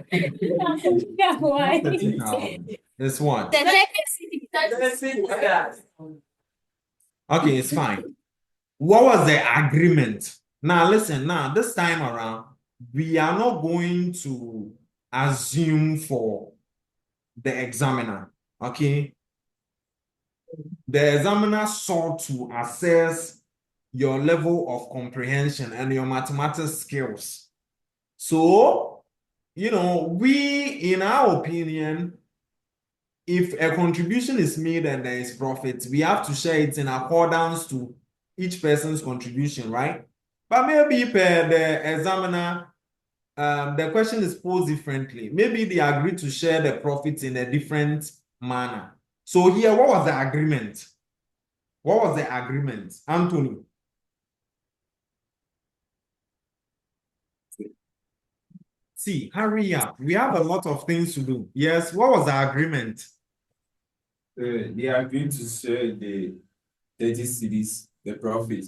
It's what? Yeah. Okay, it's fine. What was the agreement? Now, listen, now, this time around, we are not going to assume for the examiner, okay? The examiner sought to assess your level of comprehension and your mathematics skills. So, we, in our opinion, if a contribution is made and there is profit, we have to share it in accordance to each person's contribution, right? But maybe per the examiner, the question is posed differently. Maybe they agreed to share the profits in a different manner. So here, what was the agreement? What was the agreement, Anthony? See, hurry up. We have a lot of things to do. Yes, what was the agreement? They are going to share the 30 cities, the profit,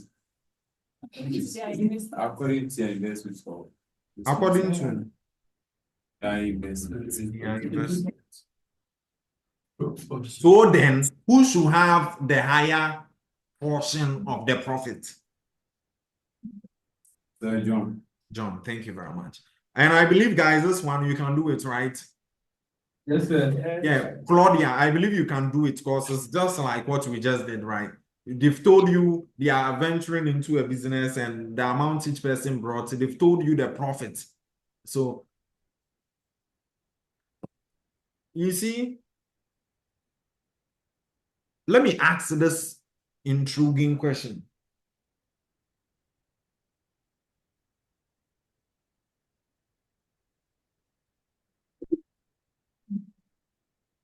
according to your investment. According to Investment. their investment. So then, who should have the higher portion of the profit? So John. John, thank you very much. And I believe, guys, this one you can do it, right? Yes, sir. Yeah, Claudia, I believe you can do it because it's just like what we just did, right? They've told you they are venturing into a business and the amount each person brought, they've told you the profit. So, you see, let me ask this intriguing question.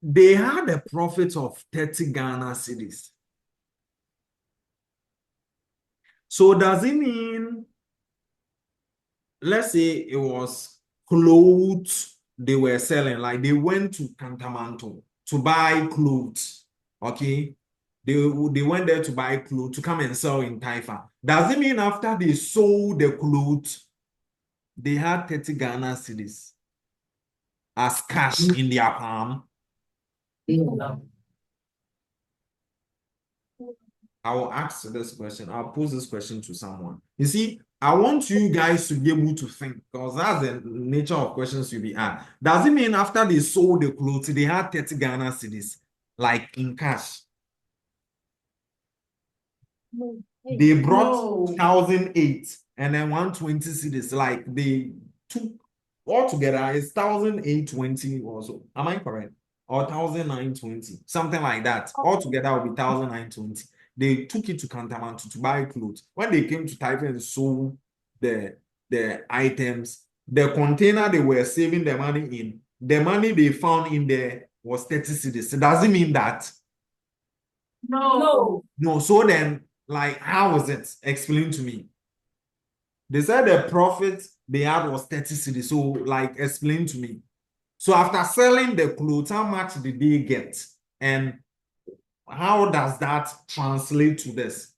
They had a profit of 30 Ghana cedis. So does it mean, let's say it was clothes they were selling, like they went to Kantamanto to buy clothes, okay? They went there to buy clothes to come and sell in Taifa. Does it mean after they sold the clothes, they had 30 Ghana cedis as cash in their palm? I will ask this question. I'll pose this question to someone. You see, I want you guys to be able to think because that's the nature of questions you'll be asked. Does it mean after they sold the clothes, they had 30 Ghana cedis, like in cash? They brought 1,008 and then 120 cedis, like they took altogether it's 1,820 or so. Am I correct? Or 1,920, something like that. Altogether will be 1,920. They took it to Kantamanto to buy clothes. When they came to Taipei and sold the items, the container they were saving the money in, the money they found in there was 30 cedis. Does it mean that? No. No. So then, like, how was it? Explain to me. They said the profit they had was 30 cedis. So, like, explain to me. So after selling the clothes, how much did they get? And how does that translate to this?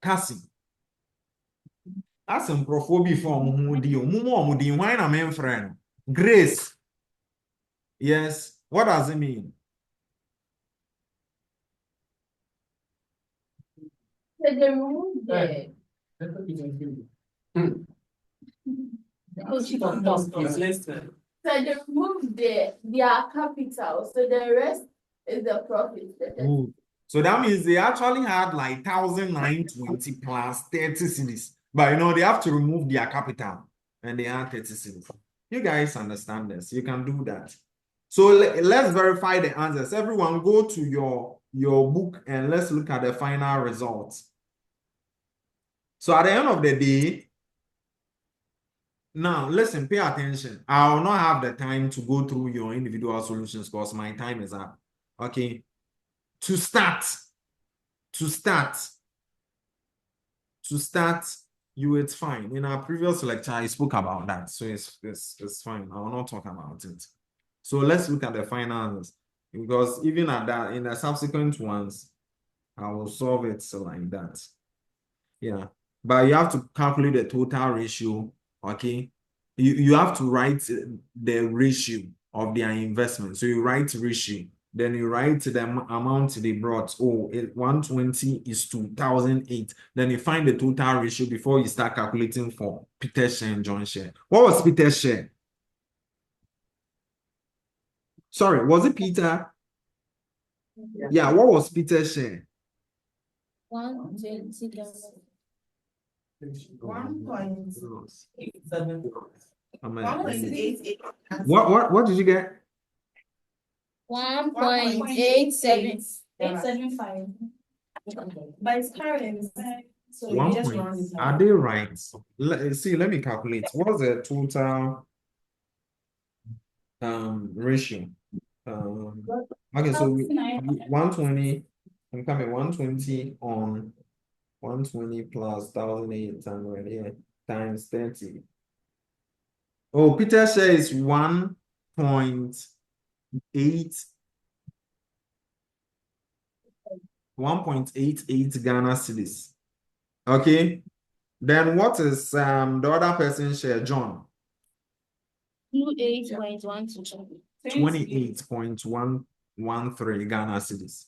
Cassie. That's some prophobia for why am I friend? Grace. Yes. What does it mean? So they remove the. Oh, she don't talk. It's listed. So they remove their capital. So the rest is the profit. Good. So that means they actually had like 1,920 plus 30 cities. But you know, they have to remove their capital and they had 30 cities. You guys understand this. You can do that. So let's verify the answers. Everyone go to your book and let's look at the final results. So at the end of the day, now listen, pay attention. I will not have the time to go through your individual solutions because my time is up. Okay. To start, it's fine. In our previous lecture, I spoke about that. So it's fine. I will not talk about it. So let's look at the finals. Because even at that, in the subsequent ones, I will solve it like that. Yeah. But you have to calculate the total ratio. Okay. You have to write the ratio of their investment. So you write ratio. Then you write the amount they brought. Oh, 120 is 2008. Then you find the total ratio before you start calculating for Peter's share and John's share. What was Peter's share? Sorry, was it Peter? Yeah, what was Peter's share? 120. 1.88. What did you get? 1.87. 875. But it's current. So you One just point. run it Are out. they right? See, let me calculate. What's the total ratio? Okay, so 120. I'm coming 120 on 120 plus 1,800 here times 30. Oh, Peter's share is 1.8 1.88 Ghana cedis. Okay. Then what is the other person's share, John? 28.12. 28.113 Ghana cedis.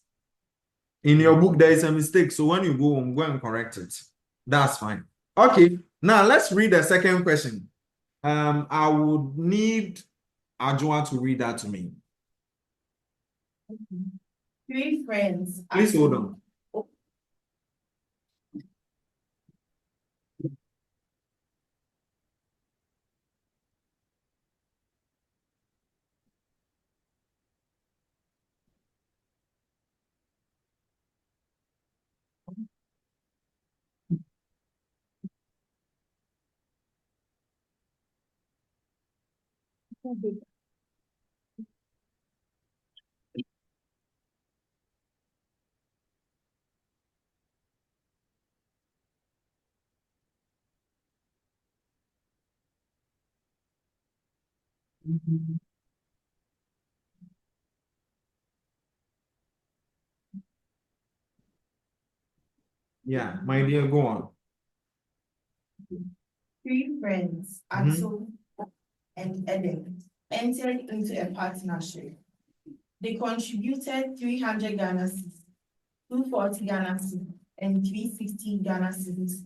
In your book, there is a mistake. So when you go home, go and correct it. That's fine. Okay. Now let's read the second question. I would need Ajua to read that to me. 3 friends. Please hold on. Yeah, my dear, go on. 3 friends, Ato and Eden, entered into a partnership. They contributed 300 Ghana cedis, 240 Ghana cedis, and 360 Ghana cedis.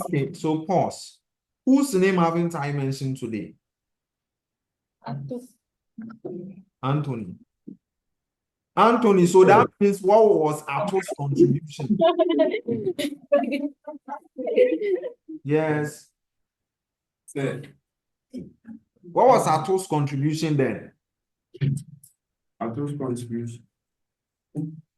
Okay, so pause. Whose name haven't I mentioned today? Anthony. Anthony, so that means what was Ato's contribution? Yes. Said, What was Ato's contribution then? Ato's contribution.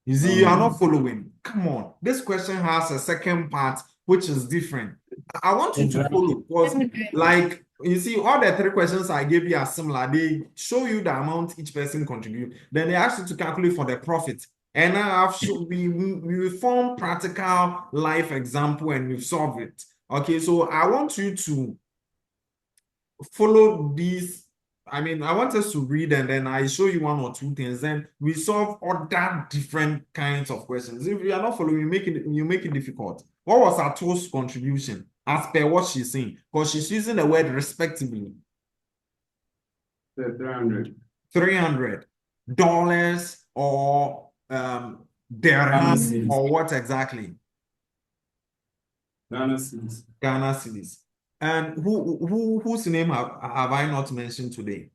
You see, you are not following. Come on. This question has a second part, which is different. I want you to follow because, like, you see, all the 3 questions I gave you are similar. They show you the amount each person contribute. Then they ask you to calculate for the profit. And now we form practical life example and we solve it. Okay, so I want you to follow these. I mean, I want us to read and then I show you 1 or 2 things. Then we solve other different kinds of questions. If you are not following, you make it difficult. What was Ato's contribution as per what she's saying? Because she's using the word respectively. 300. $300 or dirham or what exactly? Ghana cedis. Ghana cedis. And whose name have I not mentioned today?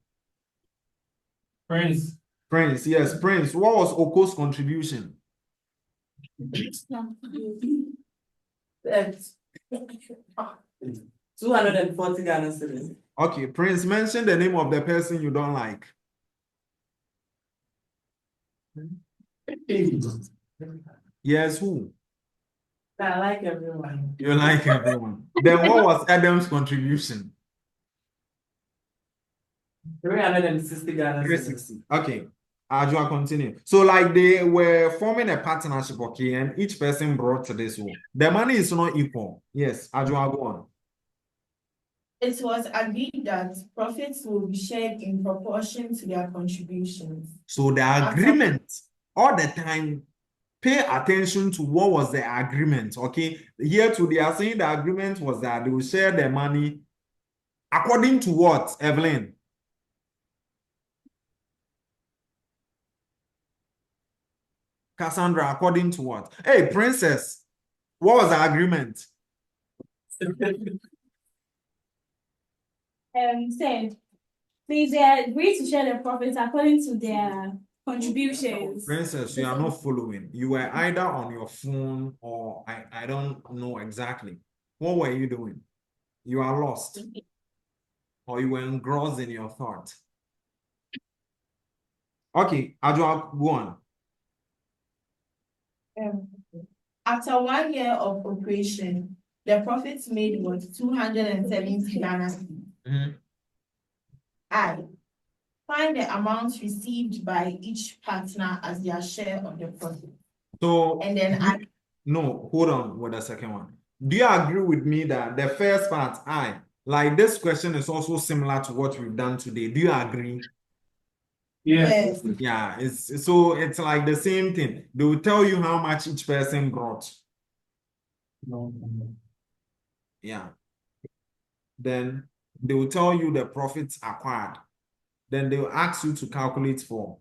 Prince. Prince, yes, Prince. What was Oko's contribution? That's 240 Ghana cedis. Okay, Prince, mention the name of the person you don't like. Yes, who? I like everyone. You like everyone. Then what was Adam's contribution? 360 Ghana cedis. 360. Okay. Ajua, continue. So, like, they were forming a partnership, okay, and each person brought to this one. The money is not equal. Yes, Ajua, go on. It was agreed that profits will be shared in proportion to their contributions. So, the agreement, all the time, pay attention to what was the agreement, okay? Here too, they are saying the agreement was that they will share the money according to what, Evelyn? Cassandra, according to what? Hey, Princess, what was the agreement? Said, please, they agree to share the profits according to their contributions. Princess, you are not following. You were either on your phone or I don't know exactly. What were you doing? You are lost. Or you were engrossed in your thought. Okay, Ajua, go on. After 1 year of operation, the profits made was 270 Ghana cedis. I find the amount received by each partner as their share of the profit. So, And then no, hold on with the second one. Do you agree with me that the first part, like this question is also similar to what we've done today? Do you agree? Yes. Yeah, it's like the same thing. They will tell you how much each person brought. Yeah. Then they will tell you the profits acquired. Then they will ask you to calculate for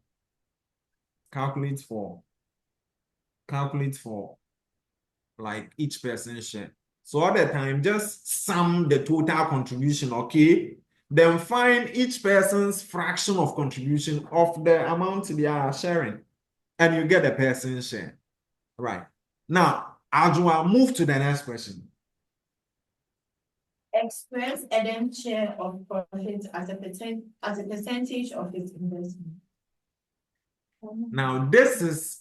like each person's share. So all the time, just sum the total contribution, okay? Then find each person's fraction of contribution of the amount they are sharing. And you get the person's share. Right. Now, Ajua, move to the next question. express Eden's share of profits as a percentage of his investment. Now, this is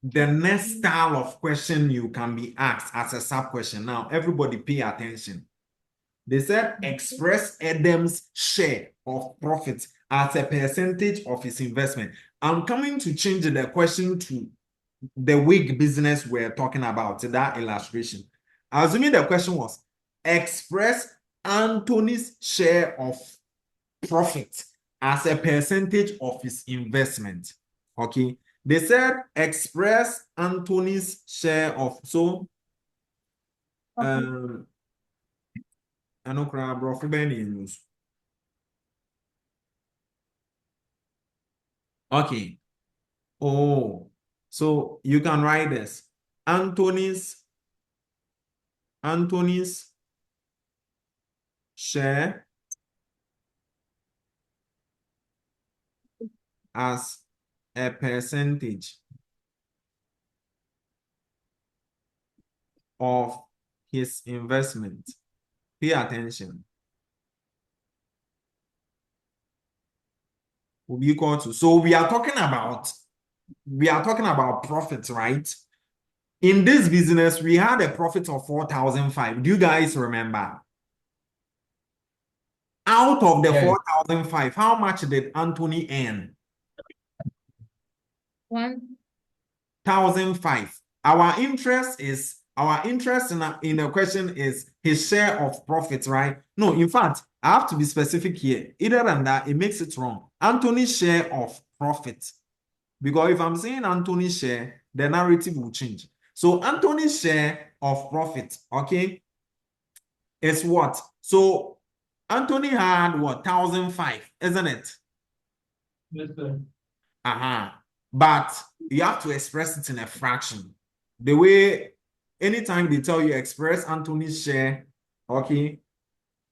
the next style of question you can be asked as a sub question. Now, everybody pay attention. They said express Adam's share of profits as a percentage of his investment. I'm coming to change the question to the wig business we're talking about, that illustration. Assuming the question was express Anthony's share of profit as a percentage of his investment. Okay. They said express Anthony's share of, so I know crab bro for news. Okay. Oh, so you can write this. Anthony's share as a percentage of his investment. Pay attention. Will be equal to, so we are talking about profits, right? In this business, we had a profit of 4,005. Do you guys remember? Out of the 4,005, how much did Anthony earn? 1,005. Our interest in the question is his share of profits, right? No, in fact, I have to be specific here. Either than that, it makes it wrong. Anthony's share of profit. Because if I'm saying Anthony's share, the narrative will change. So Anthony's share of profit, okay, is what? So Anthony had what? 1,005, isn't it? Yes, sir. But you have to express it in a fraction. The way anytime they tell you express Anthony's share, okay,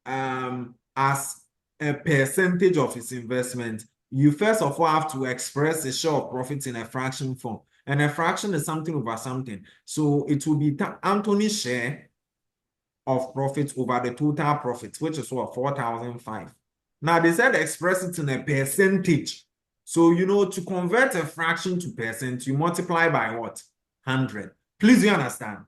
as a percentage of his investment, you first of all have to express a share of profits in a fraction form. And a fraction is something over something. So it will be Anthony's share of profits over the total profits, which is what, 4,005. Now they said express it in a percentage. So, to convert a fraction to percent, you multiply by what? 100. Please, you understand?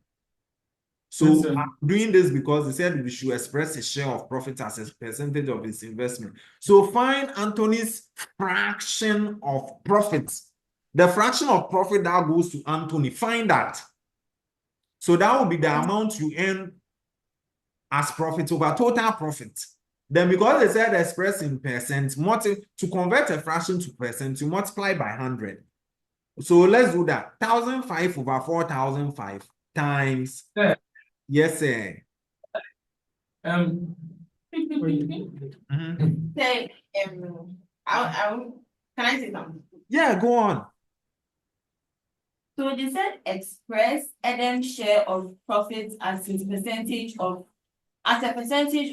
So Yes, sir. I'm doing this because they said we should express a share of profit as a percentage of his investment. So find Anthony's fraction of profits. The fraction of profit that goes to Anthony, find that. So that will be the amount you earn as profit over total profit. Then because they said express in percent, to convert a fraction to percent, you multiply by 100. So let's do that. 1,005 over 4,005 times. Yeah. Yes, sir. Um, Mhm. Say, can I say something? Yeah, go on. So they said express Eden's share of profits as a percentage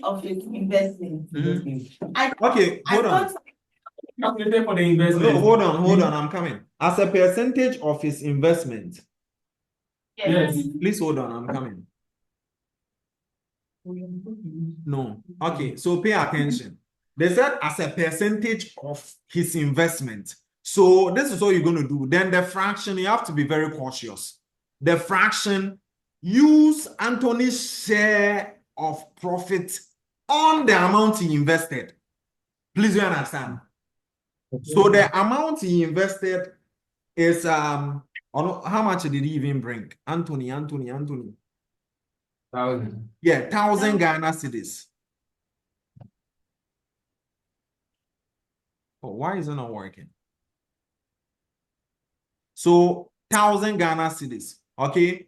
of his investment. Okay, I hold on. thought calculated for the investment. No, hold on, I'm coming. As a percentage of his investment. Yes. Please hold on, I'm coming. No. Okay, so pay attention. They said as a percentage of his investment. So this is what you're going to do. Then the fraction, you have to be very cautious. The fraction, use Anthony's share of profit on the amount he invested. Please, you understand? So the amount he invested is how much did he even bring? Anthony. 1,000. Yeah, 1,000 Ghana cedis. Oh, why is it not working? So 1,000 Ghana cedis. Okay.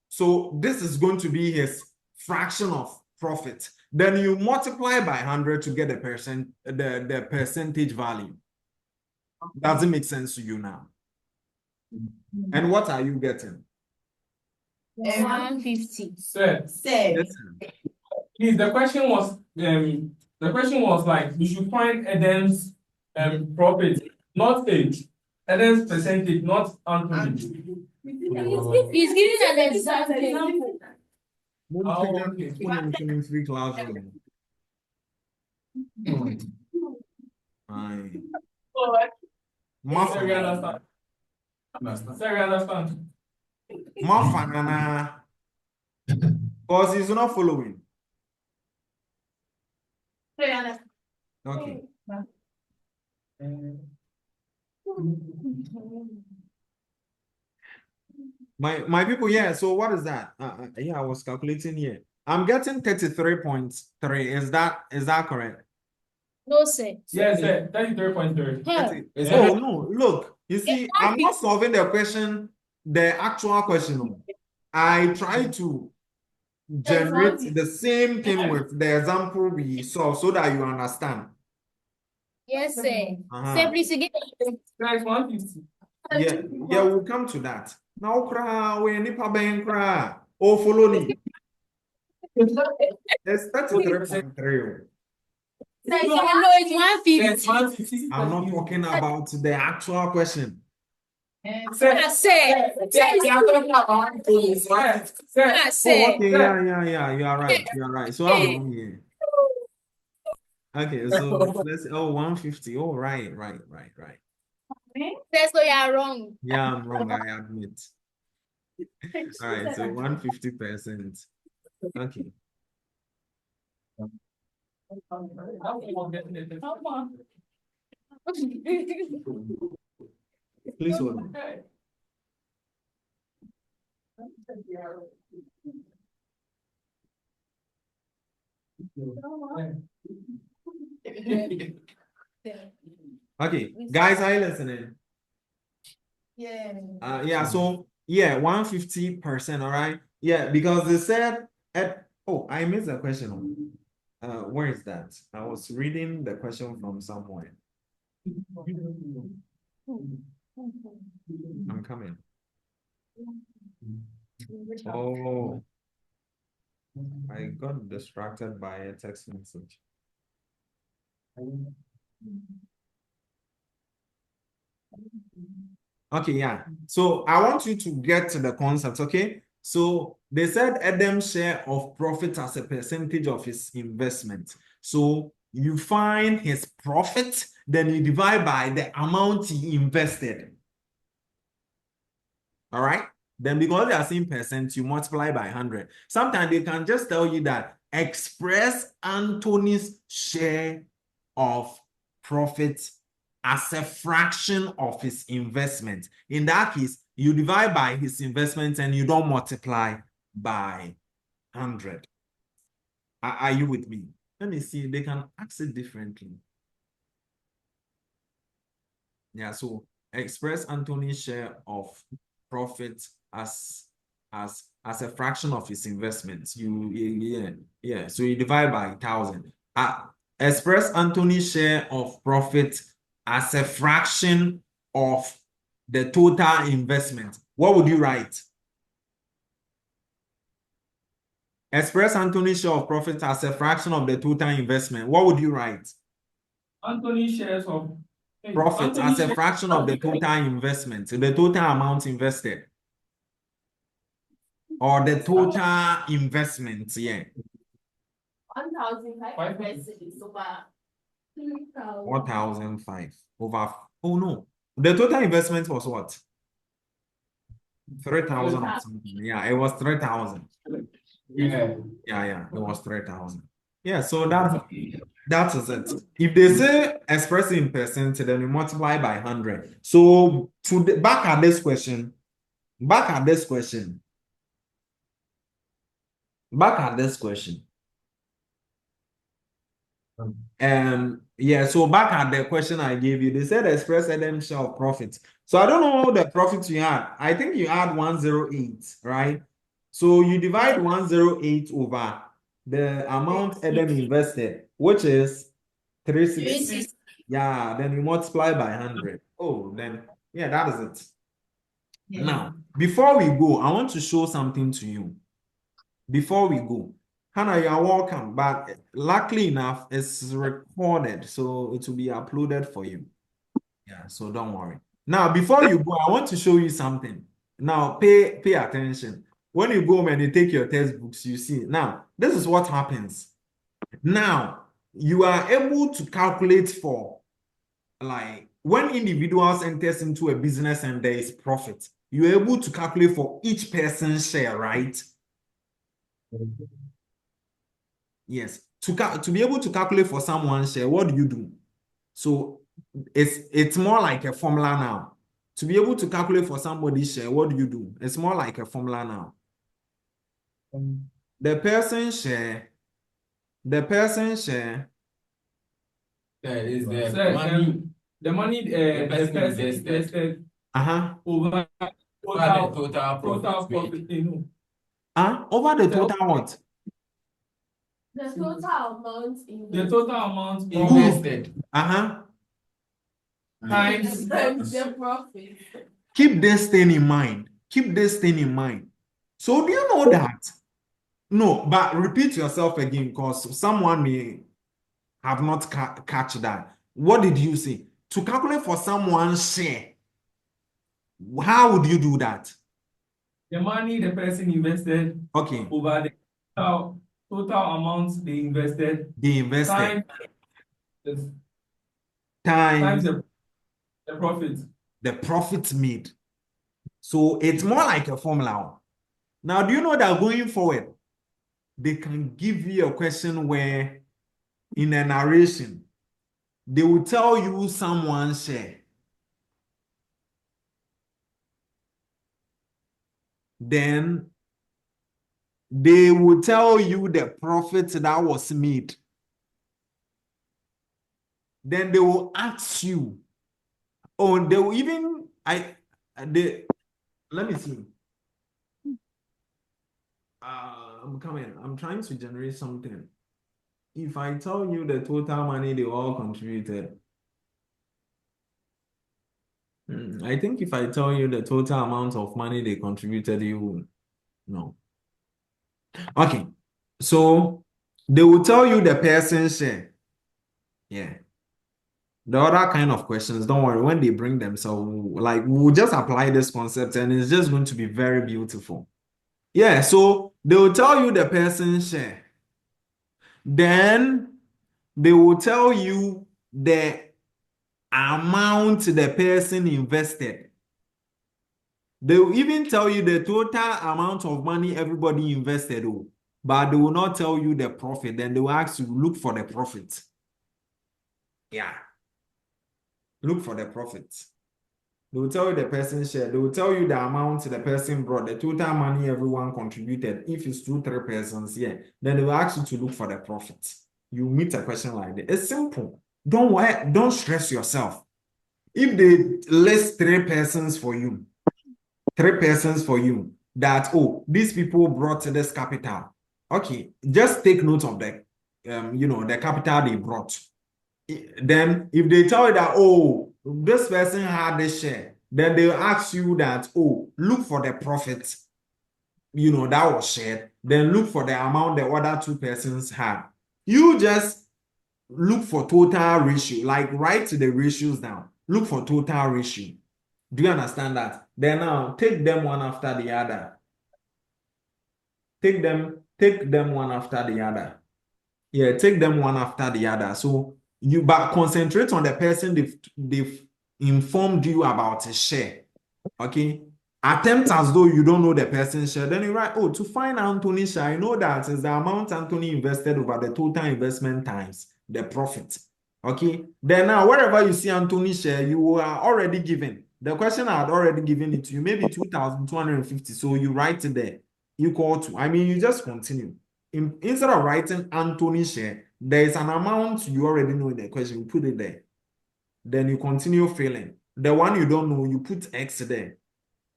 So this is going to be his fraction of profit. Then you multiply by 100 to get the percentage value. Does it make sense to you now? And what are you getting? 150. Sir, Listen. please, the question was like, we should find Eden's profit, not age. Eden's percentage, not Anthony. He's giving an example. Oh, okay. Free classroom. Aye. Sir, we understand. Sir, we understand. Mafanana. Because he's not following. Okay. My people, yeah. So what is that? Yeah, I was calculating here. I'm getting 33.3. Is that correct? No, sir. Yes, sir. 33.3. Oh no, look. You see, I'm not solving the question, the actual question. No. I try to generate the same thing with the example we saw so that you understand. Yes, sir. Uh-huh. Sir, please again. Guys, 150. Yeah, we'll come to that. Now, we nipa ben kra. Oh, follow me. It's 33.3. No, it's 150. Yes, 150. I'm not talking about the actual question. Sir, Sir. Oh, okay, yeah. You are right. So I'm wrong here. Okay, so let's 150. Oh, right. That's why you are wrong. Yeah, I'm wrong, I admit. All right, so 150%. Okay. Please hold on. Okay, guys, are you listening? Yeah. So 150%, all right. Yeah, because they said I missed the question. Where is that? I was reading the question from somewhere. I'm coming. Oh, I got distracted by a text message. Okay, yeah. So I want you to get to the concept, okay? So they said Adam's share of profit as a percentage of his investment. So you find his profit, then you divide by the amount he invested. All right? Then because they are saying percent, you multiply by 100. Sometimes they can just tell you that express Anthony's share of profit as a fraction of his investment. In that case, you divide by his investment and you don't multiply by 100. Are you with me? Let me see. They can ask it differently. Yeah, so express Anthony's share of profit as a fraction of his investments. Yeah. So you divide by 1,000. Express Anthony's share of profit as a fraction of the total investment. What would you write? Express Anthony's share of profit as a fraction of the total investment. What would you write? Anthony shares of Profit Anthony as a shares fraction of the total investment, the total amount invested. Or the total investment, yeah. 1,500 is over 3,000. 1,005 over. Oh no. The total investment was what? 3,000 or something. Yeah, it was 3,000. Yeah. Yeah, it was 3,000. Yeah, so that is it. If they say express in percent, then you multiply by 100. So back at this question. Yeah, so back at the question I gave you, they said express Adam's share of profit. So I don't know the profit you had. I think you had 108, right? So you divide 108 over the amount Adam invested, which is 360. Yeah, then you multiply by 100. Oh, then yeah, that is it. Yeah. Now, before we go, I want to show something to you. Before we go, Hannah, you are welcome, but luckily enough, it's recorded, so it will be uploaded for you. Yeah, so don't worry. Now, before you go, I want to show you something. Now, pay attention. When you go home and you take your textbooks, you see. Now, this is what happens. Now, you are able to calculate for, like, when individuals enters into a business and there is profit, you're able to calculate for each person's share, right? Yes. To be able to calculate for someone's share, what do you do? So it's more like a formula now. To be able to calculate for somebody's share, what do you do? It's more like a formula now. The person's share Is Sir, money. the money The person the person invested. invested uh-huh over Total total profit. profit. No. over the total what? The total amount The total amount Invested. Uh-huh. times the profit. Keep this thing in mind. So do you know that? No, but repeat yourself again because someone may have not catch that. What did you say? To calculate for someone's share, how would you do that? the money the person invested Okay, over the total amount they invested they invested times times the profit. the profit made. So it's more like a formula. Now, do you know that going forward, they can give you a question where in a narration, they will tell you someone's share. Then they will tell you the profit that was made. Then they will ask you, oh, they will even, let me see. I'm coming. I'm trying to generate something. If I tell you the total money they all contributed, I think if I tell you the total amount of money they contributed, No. Okay. So they will tell you the person's share. Yeah. The other kind of questions, don't worry, when they bring them, so like we'll just apply this concept and it's just going to be very beautiful. Yeah, so they will tell you the person's share. Then they will tell you the amount the person invested. They will even tell you the total amount of money everybody invested, but they will not tell you the profit. Then they will ask you look for the profit. Yeah. Look for the profit. They will tell you the person's share. They will tell you the amount the person brought, the total money everyone contributed. If it's 2-3 persons, yeah, then they will ask you to look for the profit. You meet a question like that. It's simple. Don't worry, don't stress yourself. If they list 3 persons for you, that these people brought this capital. Okay, just take note of the the capital they brought. Then if they tell you that this person had this share, then they'll ask you that look for the profit that was shared, then look for the amount the other 2 persons had. You just look for total ratio, like write the ratios down. Look for total ratio. Do you understand that? Then now take them one after the other. Take them one after the other. Yeah, take them one after the other. So but concentrate on the person they've informed you about a share. Okay. Attempt as though you don't know the person's share. Then you write, to find Anthony's share, I know that is the amount Anthony invested over the total investment times the profit. Okay. Then now, wherever you see Anthony's share, you are already given. The question I had already given it to you, maybe 2,250. So you write it there, equal to, you just continue. Instead of writing Anthony's share, there is an amount you already know in the question, you put it there. Then you continue filling. The one you don't know, you put X there.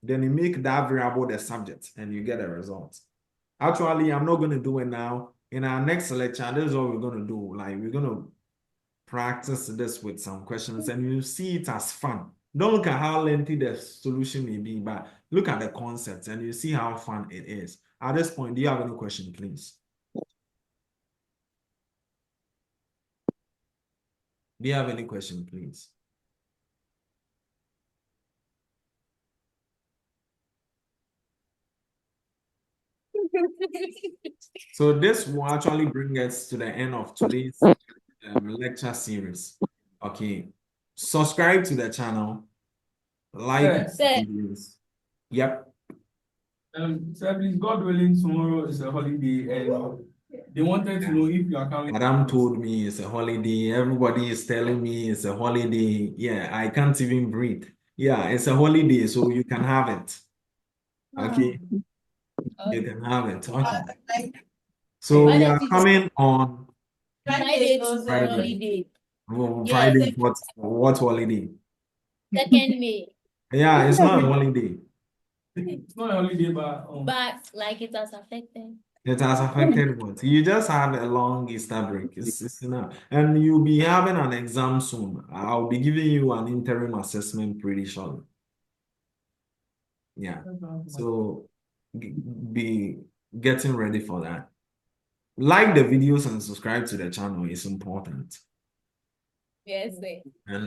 Then you make that variable the subject and you get a result. Actually, I'm not going to do it now. In our next lecture, this is what we're going to do. Like, we're going to practice this with some questions and you see it as fun. Don't look at how lengthy the solution may be, but look at the concepts and you see how fun it is. At this point, do you have any question, please? Do you have any question, please? So this will actually bring us to the end of today's lecture series. Okay, subscribe to the channel, like the videos. Yep. Sir, please, God willing, tomorrow is a holiday, and they wanted to know if you are coming. Madam told me it's a holiday. Everybody is telling me it's a holiday. Yeah, I can't even breathe. Yeah, it's a holiday, so you can have it. Okay, you can have it. Okay. So we are coming on Friday was a Friday. holiday. Friday. What holiday? 2nd May. Yeah, it's not a holiday. It's not a holiday, but But like it has affected. It has affected what? You just have a long Easter break. It's enough. And you'll be having an exam soon. I'll be giving you an interim assessment pretty shortly. Yeah. So be getting ready for that. Like the videos and subscribe to the channel is important. Yes, sir. And